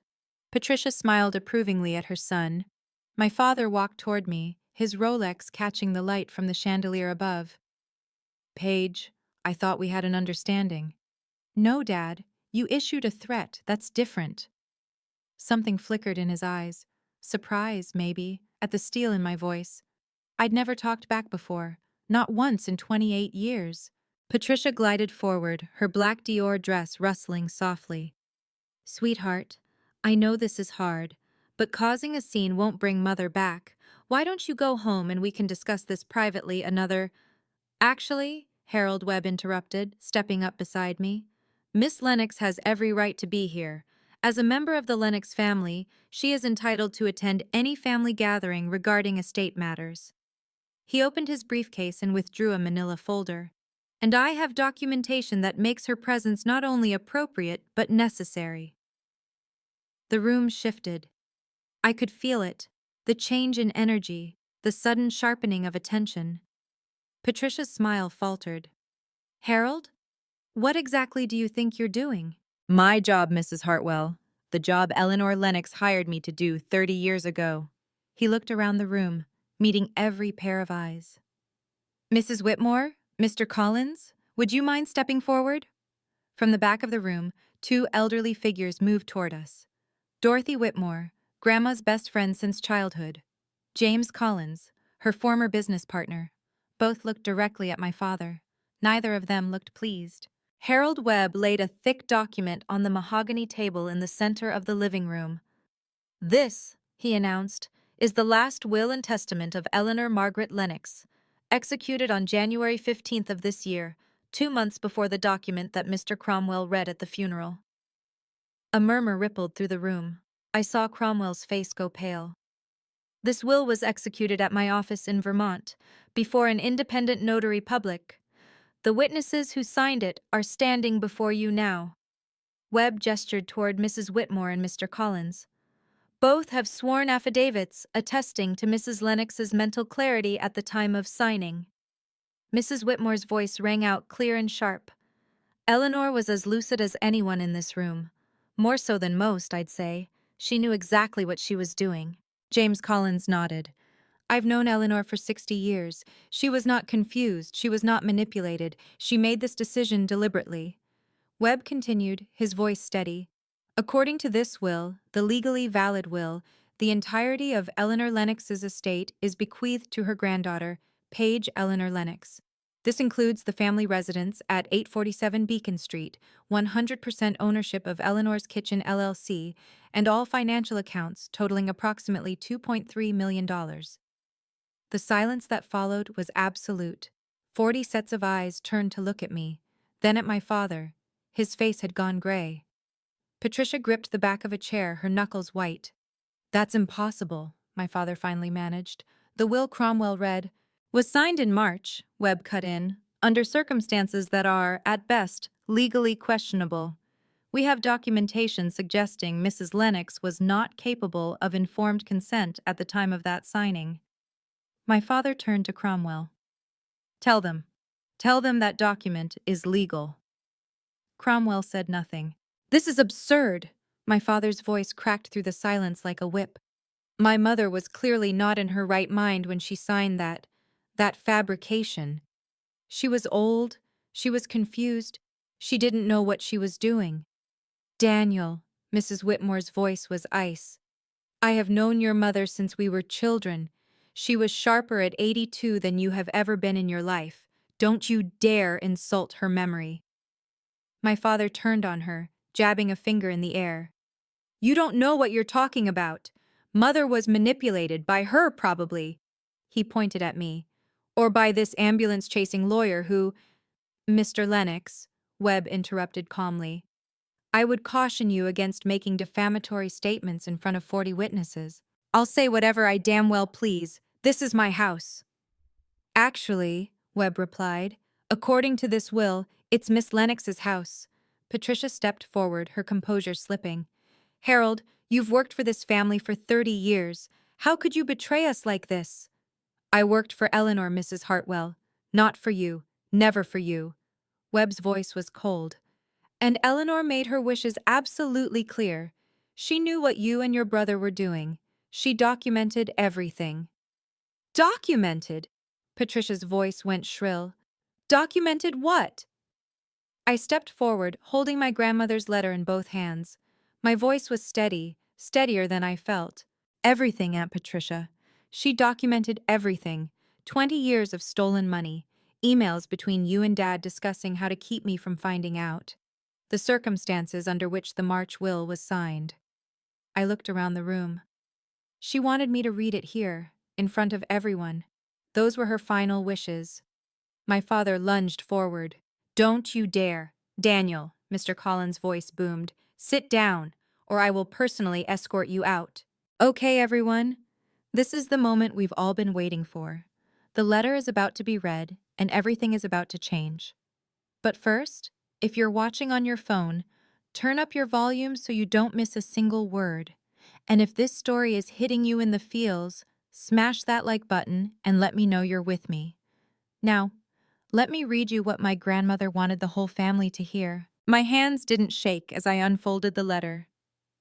Patricia smiled approvingly at her son. My father walked toward me, his Rolex catching the light from the chandelier above. Paige, I thought we had an understanding. No, Dad, you issued a threat, that's different. Something flickered in his eyes. Surprise, maybe, at the steel in my voice. I'd never talked back before, not once in 28 years. Patricia glided forward, her black Dior dress rustling softly. Sweetheart, I know this is hard, but causing a scene won't bring Mother back. Why don't you go home and we can discuss this privately another— Actually, Harold Webb interrupted, stepping up beside me. Miss Lennox has every right to be here. As a member of the Lennox family, she is entitled to attend any family gathering regarding estate matters. He opened his briefcase and withdrew a manila folder. And I have documentation that makes her presence not only appropriate but necessary. The room shifted. I could feel it, the change in energy, the sudden sharpening of attention. Patricia's smile faltered. Harold? What exactly do you think you're doing? My job, Mrs. Hartwell. The job Eleanor Lennox hired me to do 30 years ago. He looked around the room, meeting every pair of eyes. Mrs. Whitmore? Mr. Collins? Would you mind stepping forward? From the back of the room, two elderly figures moved toward us. Dorothy Whitmore, Grandma's best friend since childhood. James Collins, her former business partner. Both looked directly at my father. Neither of them looked pleased. Harold Webb laid a thick document on the mahogany table in the center of the living room. This, he announced, is the last will and testament of Eleanor Margaret Lennox, executed on January 15th of this year, 2 months before the document that Mr. Cromwell read at the funeral. A murmur rippled through the room. I saw Cromwell's face go pale. This will was executed at my office in Vermont, before an independent notary public. The witnesses who signed it are standing before you now. Webb gestured toward Mrs. Whitmore and Mr. Collins. Both have sworn affidavits attesting to Mrs. Lennox's mental clarity at the time of signing. Mrs. Whitmore's voice rang out clear and sharp. Eleanor was as lucid as anyone in this room. More so than most, I'd say. She knew exactly what she was doing. James Collins nodded. I've known Eleanor for 60 years. She was not confused. She was not manipulated. She made this decision deliberately. Webb continued, his voice steady. According to this will, the legally valid will, the entirety of Eleanor Lennox's estate is bequeathed to her granddaughter, Paige Eleanor Lennox. This includes the family residence at 847 Beacon Street, 100% ownership of Eleanor's Kitchen LLC, and all financial accounts totaling approximately $2.3 million. The silence that followed was absolute. 40 sets of eyes turned to look at me, then at my father. His face had gone gray. Patricia gripped the back of a chair, her knuckles white. That's impossible, my father finally managed. The will Cromwell read was signed in March, Webb cut in, under circumstances that are, at best, legally questionable. We have documentation suggesting Mrs. Lennox was not capable of informed consent at the time of that signing. My father turned to Cromwell. Tell them that document is legal. Cromwell said nothing. This is absurd. My father's voice cracked through the silence like a whip. My mother was clearly not in her right mind when she signed that fabrication. She was old, she was confused, she didn't know what she was doing. Daniel, Mrs. Whitmore's voice was ice. I have known your mother since we were children. She was sharper at 82 than you have ever been in your life. Don't you dare insult her memory. My father turned on her, jabbing a finger in the air. You don't know what you're talking about. Mother was manipulated, by her probably. He pointed at me. Or by this ambulance-chasing lawyer who— Mr. Lennox, Webb interrupted calmly. I would caution you against making defamatory statements in front of 40 witnesses. I'll say whatever I damn well please. This is my house. Actually, Webb replied, according to this will, it's Miss Lennox's house. Patricia stepped forward, her composure slipping. Harold, you've worked for this family for 30 years. How could you betray us like this? I worked for Eleanor, Mrs. Hartwell. Not for you. Never for you. Webb's voice was cold. And Eleanor made her wishes absolutely clear. She knew what you and your brother were doing. She documented everything. Documented? Patricia's voice went shrill. Documented what? I stepped forward, holding my grandmother's letter in both hands. My voice was steady, steadier than I felt. Everything, Aunt Patricia. She documented everything. 20 years of stolen money, emails between you and Dad discussing how to keep me from finding out, the circumstances under which the March will was signed. I looked around the room. She wanted me to read it here, in front of everyone. Those were her final wishes. My father lunged forward. Don't you dare. Daniel, Mr. Collins' voice boomed. Sit down, or I will personally escort you out. Okay, everyone. This is the moment we've all been waiting for. The letter is about to be read, and everything is about to change. But first, if you're watching on your phone, turn up your volume so you don't miss a single word. And if this story is hitting you in the feels, smash that like button and let me know you're with me. Now, let me read you what my grandmother wanted the whole family to hear. My hands didn't shake as I unfolded the letter.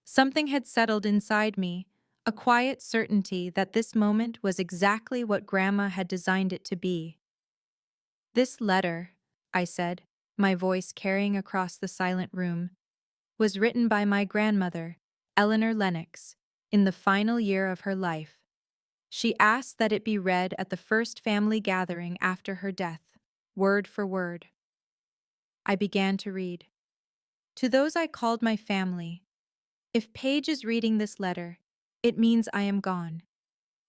Something had settled inside me, a quiet certainty that this moment was exactly what Grandma had designed it to be. This letter, I said, my voice carrying across the silent room, was written by my grandmother, Eleanor Lennox, in the final year of her life. She asked that it be read at the first family gathering after her death, word for word. I began to read. To those I called my family, if Paige is reading this letter, it means I am gone.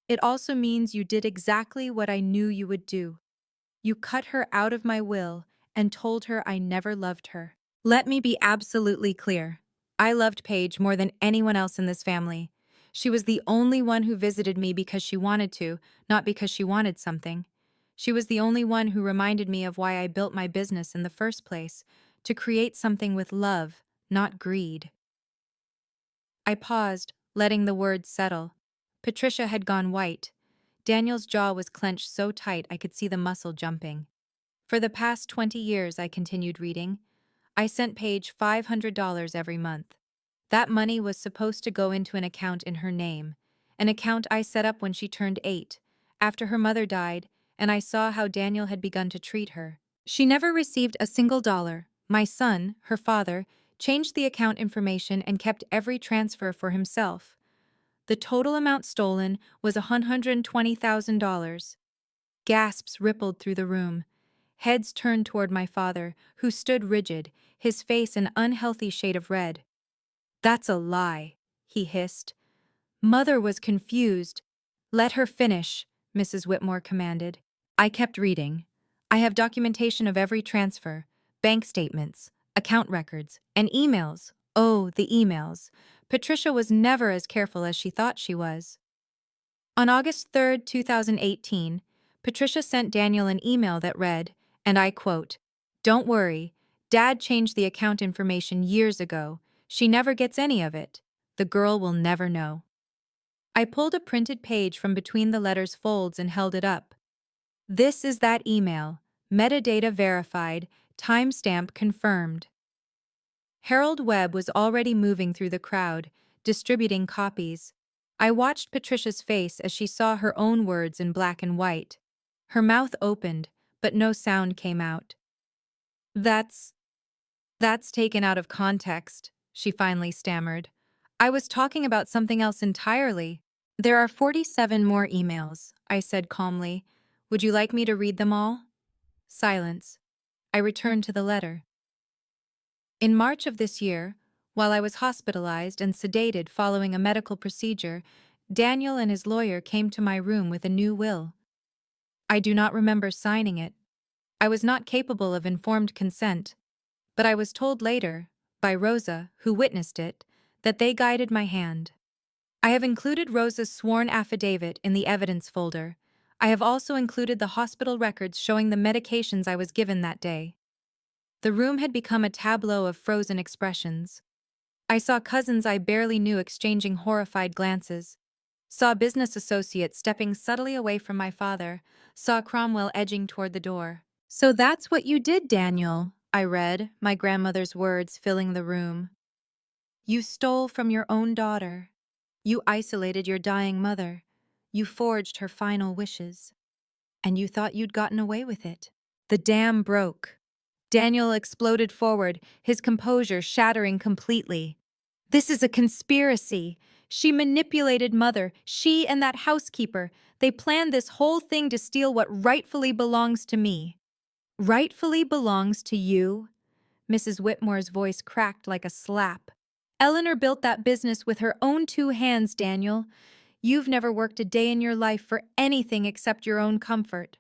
It also means you did exactly what I knew you would do. You cut her out of my will and told her I never loved her. Let me be absolutely clear. I loved Paige more than anyone else in this family. She was the only one who visited me because she wanted to, not because she wanted something. She was the only one who reminded me of why I built my business in the first place, to create something with love, not greed. I paused, letting the words settle. Patricia had gone white. Daniel's jaw was clenched so tight I could see the muscle jumping. For the past 20 years, I continued reading, I sent Paige $500 every month. That money was supposed to go into an account in her name, an account I set up when she turned 8, after her mother died, and I saw how Daniel had begun to treat her. She never received a single dollar. My son, her father, changed the account information and kept every transfer for himself. The total amount stolen was $120,000. Gasps rippled through the room. Heads turned toward my father, who stood rigid, his face an unhealthy shade of red. That's a lie, he hissed. Mother was confused. Let her finish, Mrs. Whitmore commanded. I kept reading. I have documentation of every transfer, bank statements, account records, and emails. Oh, the emails. Patricia was never as careful as she thought she was. On August 3rd, 2018, Patricia sent Daniel an email that read, and I quote, "Don't worry, Dad changed the account information years ago. She never gets any of it. The girl will never know." I pulled a printed page from between the letter's folds and held it up. This is that email, metadata verified, timestamp confirmed. Harold Webb was already moving through the crowd, distributing copies. I watched Patricia's face as she saw her own words in black and white. Her mouth opened, but no sound came out. That's taken out of context, she finally stammered. I was talking about something else entirely. There are 47 more emails, I said calmly. Would you like me to read them all? Silence. I returned to the letter. In March of this year, while I was hospitalized and sedated following a medical procedure, Daniel and his lawyer came to my room with a new will. I do not remember signing it. I was not capable of informed consent, but I was told later, by Rosa, who witnessed it, that they guided my hand. I have included Rosa's sworn affidavit in the evidence folder. I have also included the hospital records showing the medications I was given that day. The room had become a tableau of frozen expressions. I saw cousins I barely knew exchanging horrified glances, saw business associates stepping subtly away from my father, saw Cromwell edging toward the door. "So that's what you did, Daniel," I read, my grandmother's words filling the room. "You stole from your own daughter. You isolated your dying mother. You forged her final wishes. And you thought you'd gotten away with it." The dam broke. Daniel exploded forward, his composure shattering completely. "This is a conspiracy. She manipulated Mother, she and that housekeeper. They planned this whole thing to steal what rightfully belongs to me." "Rightfully belongs to you?" Mrs. Whitmore's voice cracked like a slap. "Eleanor built that business with her own 2 hands, Daniel. You've never worked a day in your life for anything except your own comfort.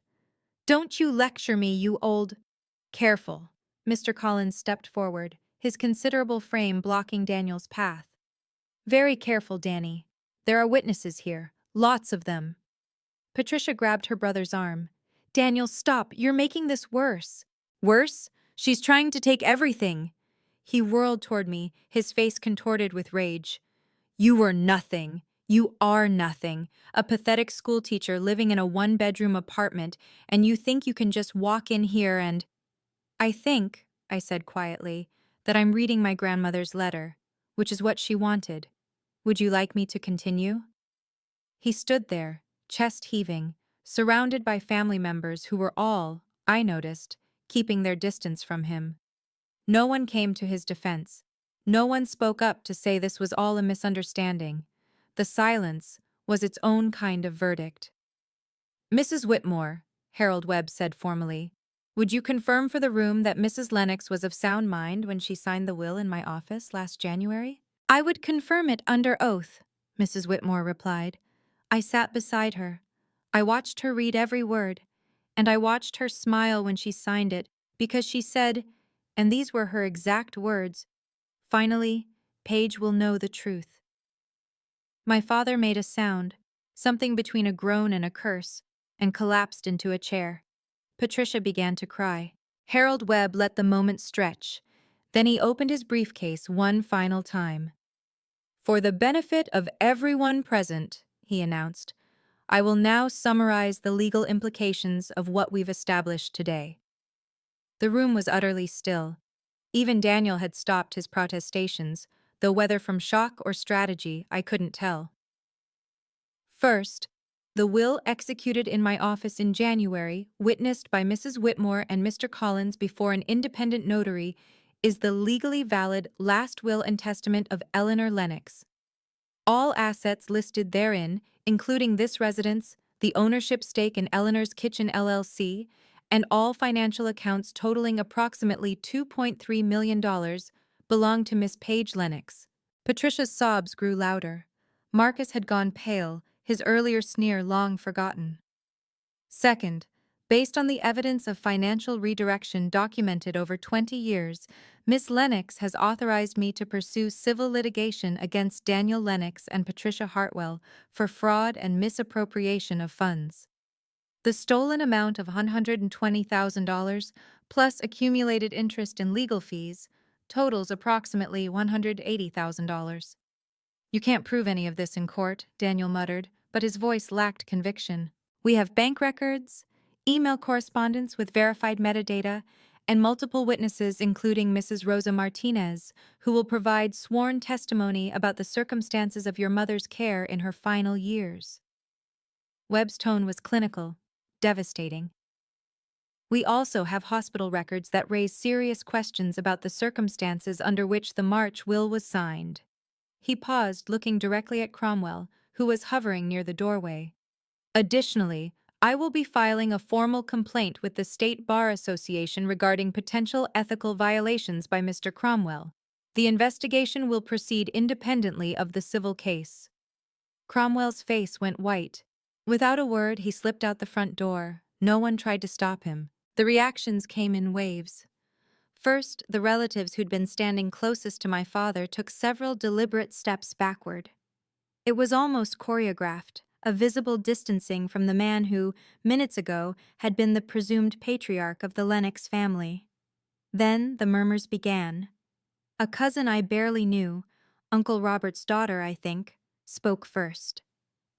Don't you lecture me, you old—" "Careful." Mr. Collins stepped forward, his considerable frame blocking Daniel's path. "Very careful, Danny. There are witnesses here. Lots of them." Patricia grabbed her brother's arm. "Daniel, stop. You're making this worse." "Worse? She's trying to take everything." He whirled toward me, his face contorted with rage. "You were nothing. You are nothing. A pathetic schoolteacher living in a 1-bedroom apartment, and you think you can just walk in here and—" "I think," I said quietly, "that I'm reading my grandmother's letter, which is what she wanted. Would you like me to continue?" He stood there, chest heaving, surrounded by family members who were all, I noticed, keeping their distance from him. No one came to his defense. No one spoke up to say this was all a misunderstanding. The silence was its own kind of verdict. "Mrs. Whitmore," Harold Webb said formally, "would you confirm for the room that Mrs. Lennox was of sound mind when she signed the will in my office last January?" "I would confirm it under oath," Mrs. Whitmore replied. "I sat beside her. I watched her read every word, and I watched her smile when she signed it because she said, and these were her exact words, 'Finally, Paige will know the truth.'" My father made a sound, something between a groan and a curse, and collapsed into a chair. Patricia began to cry. Harold Webb let the moment stretch. Then he opened his briefcase one final time. "For the benefit of everyone present," he announced, "I will now summarize the legal implications of what we've established today." The room was utterly still. Even Daniel had stopped his protestations, though whether from shock or strategy, I couldn't tell. First, the will executed in my office in January, witnessed by Mrs. Whitmore and Mr. Collins before an independent notary, is the legally valid last will and testament of Eleanor Lennox. All assets listed therein, including this residence, the ownership stake in Eleanor's Kitchen LLC, and all financial accounts totaling approximately $2.3 million, belong to Miss Paige Lennox. Patricia's sobs grew louder. Marcus had gone pale, his earlier sneer long forgotten. Second, based on the evidence of financial redirection documented over 20 years, Miss Lennox has authorized me to pursue civil litigation against Daniel Lennox and Patricia Hartwell for fraud and misappropriation of funds. The stolen amount of $120,000, plus accumulated interest and legal fees, totals approximately $180,000. "You can't prove any of this in court," Daniel muttered, but his voice lacked conviction. "We have bank records, email correspondence with verified metadata, and multiple witnesses including Mrs. Rosa Martinez, who will provide sworn testimony about the circumstances of your mother's care in her final years." Webb's tone was clinical, devastating. "We also have hospital records that raise serious questions about the circumstances under which the March will was signed." He paused, looking directly at Cromwell, who was hovering near the doorway. "Additionally, I will be filing a formal complaint with the State Bar Association regarding potential ethical violations by Mr. Cromwell. The investigation will proceed independently of the civil case." Cromwell's face went white. Without a word, he slipped out the front door. No one tried to stop him. The reactions came in waves. First, the relatives who'd been standing closest to my father took several deliberate steps backward. It was almost choreographed, a visible distancing from the man who, minutes ago, had been the presumed patriarch of the Lennox family. Then the murmurs began. A cousin I barely knew, Uncle Robert's daughter, I think, spoke first.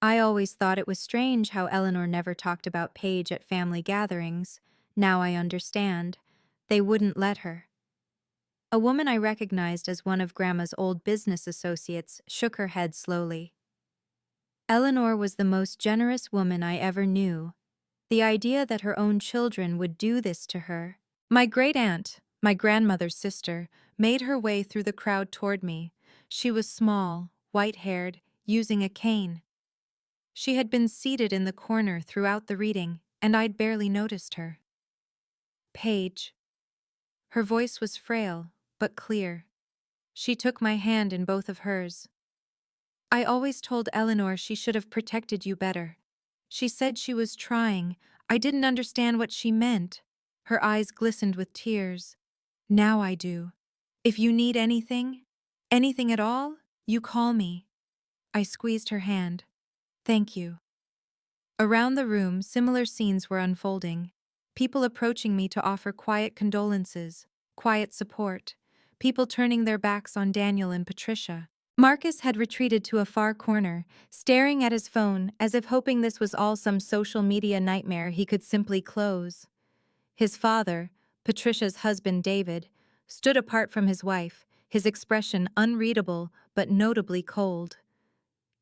I always thought it was strange how Eleanor never talked about Paige at family gatherings. Now I understand. They wouldn't let her. A woman I recognized as one of Grandma's old business associates shook her head slowly. Eleanor was the most generous woman I ever knew. The idea that her own children would do this to her. My great-aunt, my grandmother's sister, made her way through the crowd toward me. She was small, white-haired, using a cane. She had been seated in the corner throughout the reading, and I'd barely noticed her. Paige. Her voice was frail, but clear. She took my hand in both of hers. I always told Eleanor she should have protected you better. She said she was trying. I didn't understand what she meant. Her eyes glistened with tears. Now I do. If you need anything at all, you call me. I squeezed her hand. Thank you. Around the room, similar scenes were unfolding. People approaching me to offer quiet condolences, quiet support. People turning their backs on Daniel and Patricia. Marcus had retreated to a far corner, staring at his phone as if hoping this was all some social media nightmare he could simply close. His father, Patricia's husband David, stood apart from his wife, his expression unreadable but notably cold.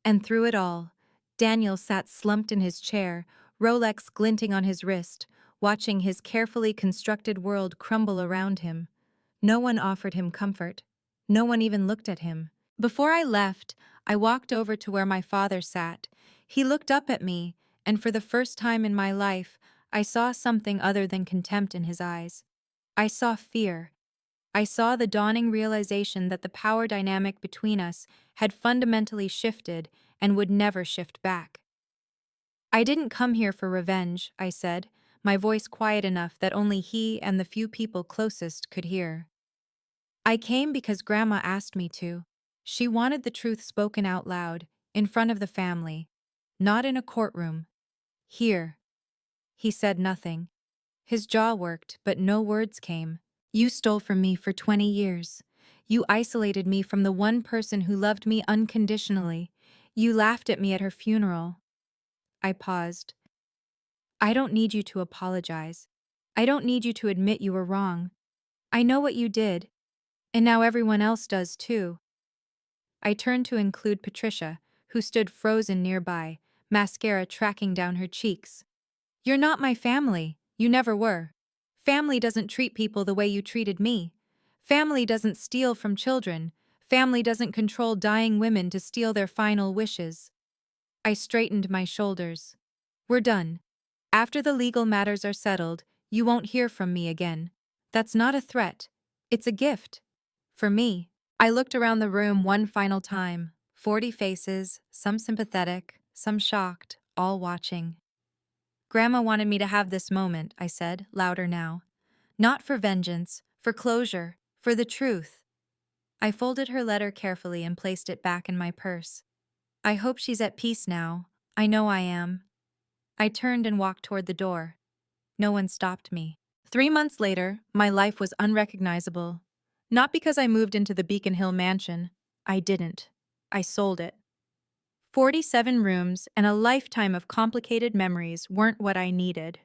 And through it all, Daniel sat slumped in his chair, Rolex glinting on his wrist, watching his carefully constructed world crumble around him. No one offered him comfort. No one even looked at him. Before I left, I walked over to where my father sat. He looked up at me, and for the first time in my life, I saw something other than contempt in his eyes. I saw fear. I saw the dawning realization that the power dynamic between us had fundamentally shifted and would never shift back. I didn't come here for revenge, I said, my voice quiet enough that only he and the few people closest could hear. I came because Grandma asked me to. She wanted the truth spoken out loud, in front of the family, not in a courtroom. Here. He said nothing. His jaw worked, but no words came. You stole from me for 20 years. You isolated me from the one person who loved me unconditionally. You laughed at me at her funeral. I paused. I don't need you to apologize. I don't need you to admit you were wrong. I know what you did, and now everyone else does too. I turned to include Patricia, who stood frozen nearby, mascara tracking down her cheeks. You're not my family. You never were. Family doesn't treat people the way you treated me. Family doesn't steal from children. Family doesn't control dying women to steal their final wishes. I straightened my shoulders. We're done. After the legal matters are settled, you won't hear from me again. That's not a threat. It's a gift. For me. I looked around the room one final time. 40 faces, some sympathetic, some shocked, all watching. Grandma wanted me to have this moment, I said, louder now. Not for vengeance, for closure, for the truth. I folded her letter carefully and placed it back in my purse. I hope she's at peace now. I know I am. I turned and walked toward the door. No one stopped me. 3 months later, my life was unrecognizable. Not because I moved into the Beacon Hill mansion. I didn't. I sold it. 47 rooms and a lifetime of complicated memories weren't what I needed.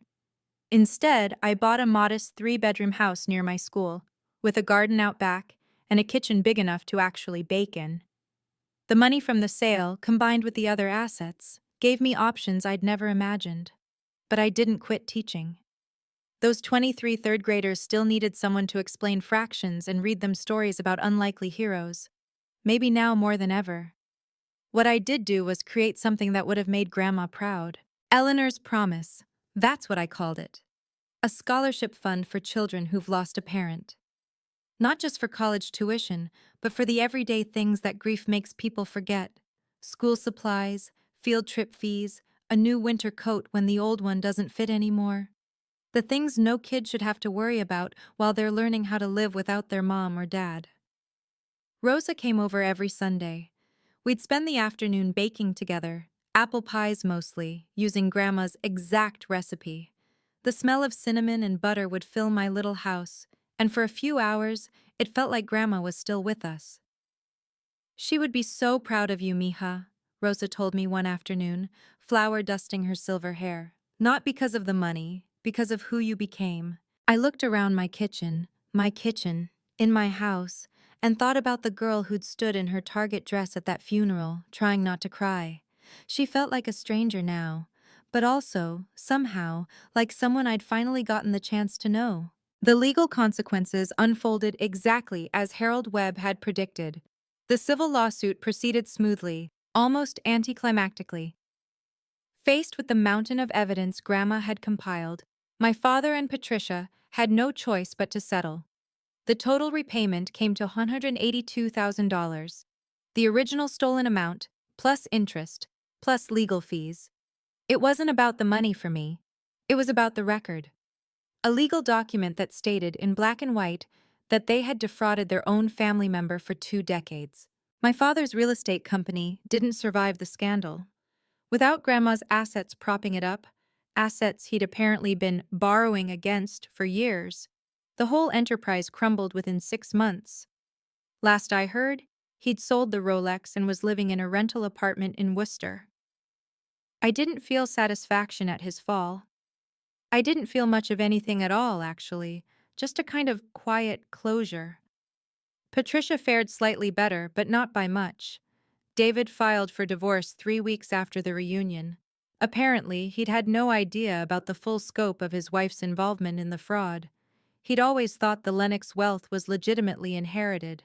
Instead, I bought a modest 3-bedroom house near my school, with a garden out back and a kitchen big enough to actually bake in. The money from the sale, combined with the other assets, gave me options I'd never imagined. But I didn't quit teaching. Those 23 third graders still needed someone to explain fractions and read them stories about unlikely heroes. Maybe now more than ever. What I did do was create something that would have made Grandma proud. Eleanor's Promise. That's what I called it. A scholarship fund for children who've lost a parent. Not just for college tuition, but for the everyday things that grief makes people forget. School supplies, field trip fees, a new winter coat when the old one doesn't fit anymore. The things no kid should have to worry about while they're learning how to live without their mom or dad. Rosa came over every Sunday. We'd spend the afternoon baking together, Apple pies mostly, using Grandma's exact recipe. The smell of cinnamon and butter would fill my little house, and for a few hours, it felt like Grandma was still with us. She would be so proud of you, mija, Rosa told me one afternoon, flour dusting her silver hair. Not because of the money, because of who you became. I looked around my kitchen, in my house, and thought about the girl who'd stood in her Target dress at that funeral, trying not to cry. She felt like a stranger now, but also, somehow, like someone I'd finally gotten the chance to know. The legal consequences unfolded exactly as Harold Webb had predicted. The civil lawsuit proceeded smoothly, almost anticlimactically. Faced with the mountain of evidence Grandma had compiled, my father and Patricia had no choice but to settle. The total repayment came to $182,000. The original stolen amount, plus interest, plus legal fees. It wasn't about the money for me. It was about the record. A legal document that stated in black and white that they had defrauded their own family member for 2 decades. My father's real estate company didn't survive the scandal. Without Grandma's assets propping it up, assets he'd apparently been borrowing against for years, the whole enterprise crumbled within 6 months. Last I heard, he'd sold the Rolex and was living in a rental apartment in Worcester. I didn't feel satisfaction at his fall. I didn't feel much of anything at all, actually, just a kind of quiet closure. Patricia fared slightly better, but not by much. David filed for divorce 3 weeks after the reunion. Apparently, he'd had no idea about the full scope of his wife's involvement in the fraud. He'd always thought the Lennox wealth was legitimately inherited.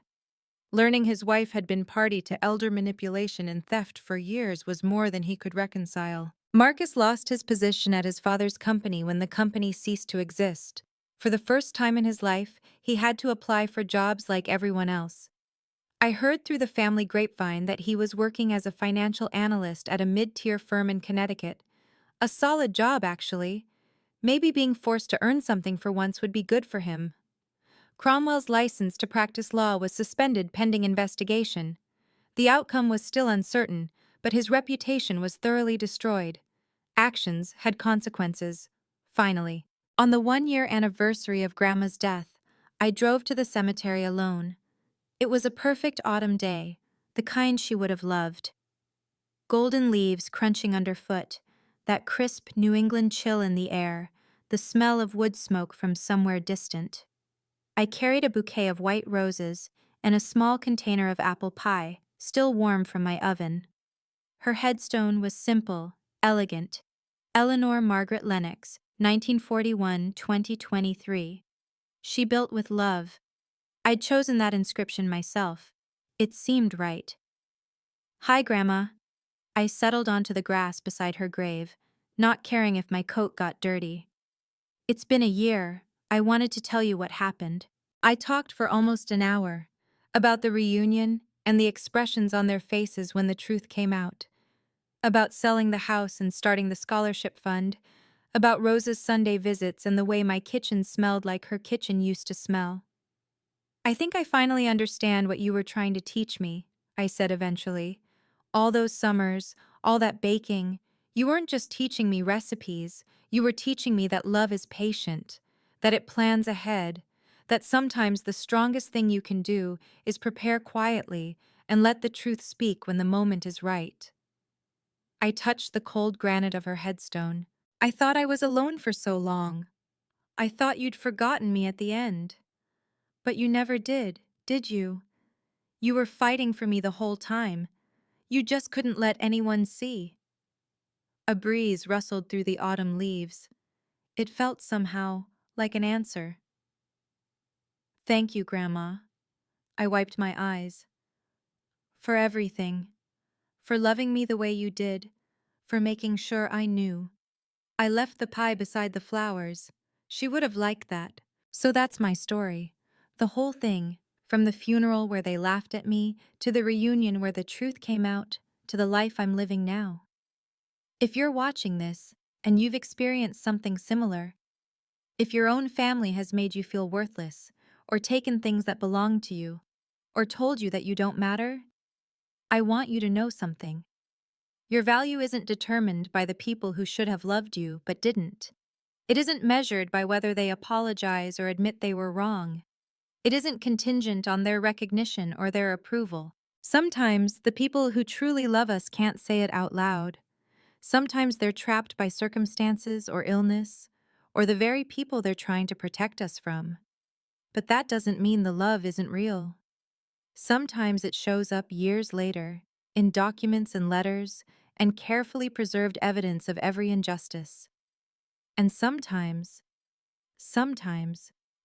Learning his wife had been party to elder manipulation and theft for years was more than he could reconcile. Marcus lost his position at his father's company when the company ceased to exist. For the first time in his life, he had to apply for jobs like everyone else. I heard through the family grapevine that he was working as a financial analyst at a mid-tier firm in Connecticut. A solid job, actually. Maybe being forced to earn something for once would be good for him. Cromwell's license to practice law was suspended pending investigation. The outcome was still uncertain, but his reputation was thoroughly destroyed. Actions had consequences. Finally, on the 1-year anniversary of Grandma's death, I drove to the cemetery alone. It was a perfect autumn day, the kind she would have loved. Golden leaves crunching underfoot, that crisp New England chill in the air, the smell of wood smoke from somewhere distant. I carried a bouquet of white roses and a small container of apple pie, still warm from my oven. Her headstone was simple, elegant. Eleanor Margaret Lennox, 1941-2023. She built with love. I'd chosen that inscription myself. It seemed right. Hi, Grandma. I settled onto the grass beside her grave, not caring if my coat got dirty. It's been a year. I wanted to tell you what happened. I talked for almost an hour about the reunion and the expressions on their faces when the truth came out, about selling the house and starting the scholarship fund, about Rosa's Sunday visits and the way my kitchen smelled like her kitchen used to smell. I think I finally understand what you were trying to teach me, I said eventually. All those summers, all that baking, you weren't just teaching me recipes, you were teaching me that love is patient, that it plans ahead, that sometimes the strongest thing you can do is prepare quietly and let the truth speak when the moment is right. I touched the cold granite of her headstone. I thought I was alone for so long. I thought you'd forgotten me at the end. But you never did you? You were fighting for me the whole time. You just couldn't let anyone see. A breeze rustled through the autumn leaves. It felt somehow like an answer. Thank you, Grandma. I wiped my eyes. For everything. For loving me the way you did. For making sure I knew. I left the pie beside the flowers. She would have liked that. So that's my story. The whole thing, from the funeral where they laughed at me, to the reunion where the truth came out, to the life I'm living now. If you're watching this, and you've experienced something similar, if your own family has made you feel worthless, or taken things that belong to you, or told you that you don't matter, I want you to know something. Your value isn't determined by the people who should have loved you but didn't. It isn't measured by whether they apologize or admit they were wrong. It isn't contingent on their recognition or their approval. Sometimes the people who truly love us can't say it out loud. Sometimes they're trapped by circumstances or illness, or the very people they're trying to protect us from. But that doesn't mean the love isn't real. Sometimes it shows up years later, in documents and letters, and carefully preserved evidence of every injustice. And sometimes,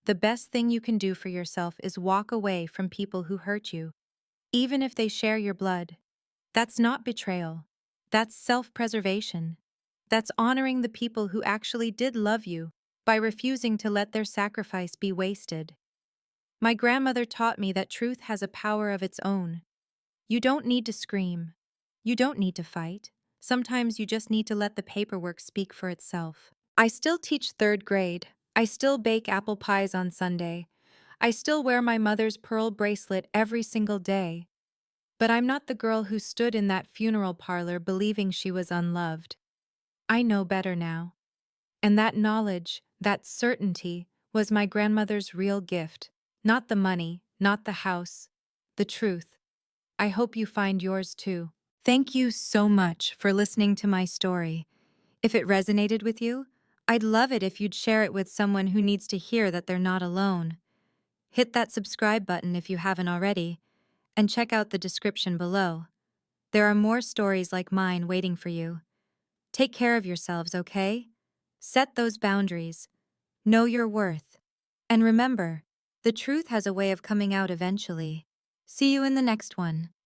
the best thing you can do for yourself is walk away from people who hurt you, even if they share your blood. That's not betrayal. That's self-preservation. That's honoring the people who actually did love you by refusing to let their sacrifice be wasted. My grandmother taught me that truth has a power of its own. You don't need to scream. You don't need to fight. Sometimes you just need to let the paperwork speak for itself. I still teach third grade. I still bake apple pies on Sunday. I still wear my mother's pearl bracelet every single day. But I'm not the girl who stood in that funeral parlor believing she was unloved. I know better now. And that knowledge, that certainty, was my grandmother's real gift. Not the money, not the house, the truth. I hope you find yours too. Thank you so much for listening to my story. If it resonated with you, I'd love it if you'd share it with someone who needs to hear that they're not alone. Hit that subscribe button if you haven't already, and check out the description below. There are more stories like mine waiting for you. Take care of yourselves, okay? Set those boundaries. Know your worth. And remember, the truth has a way of coming out eventually. See you in the next one.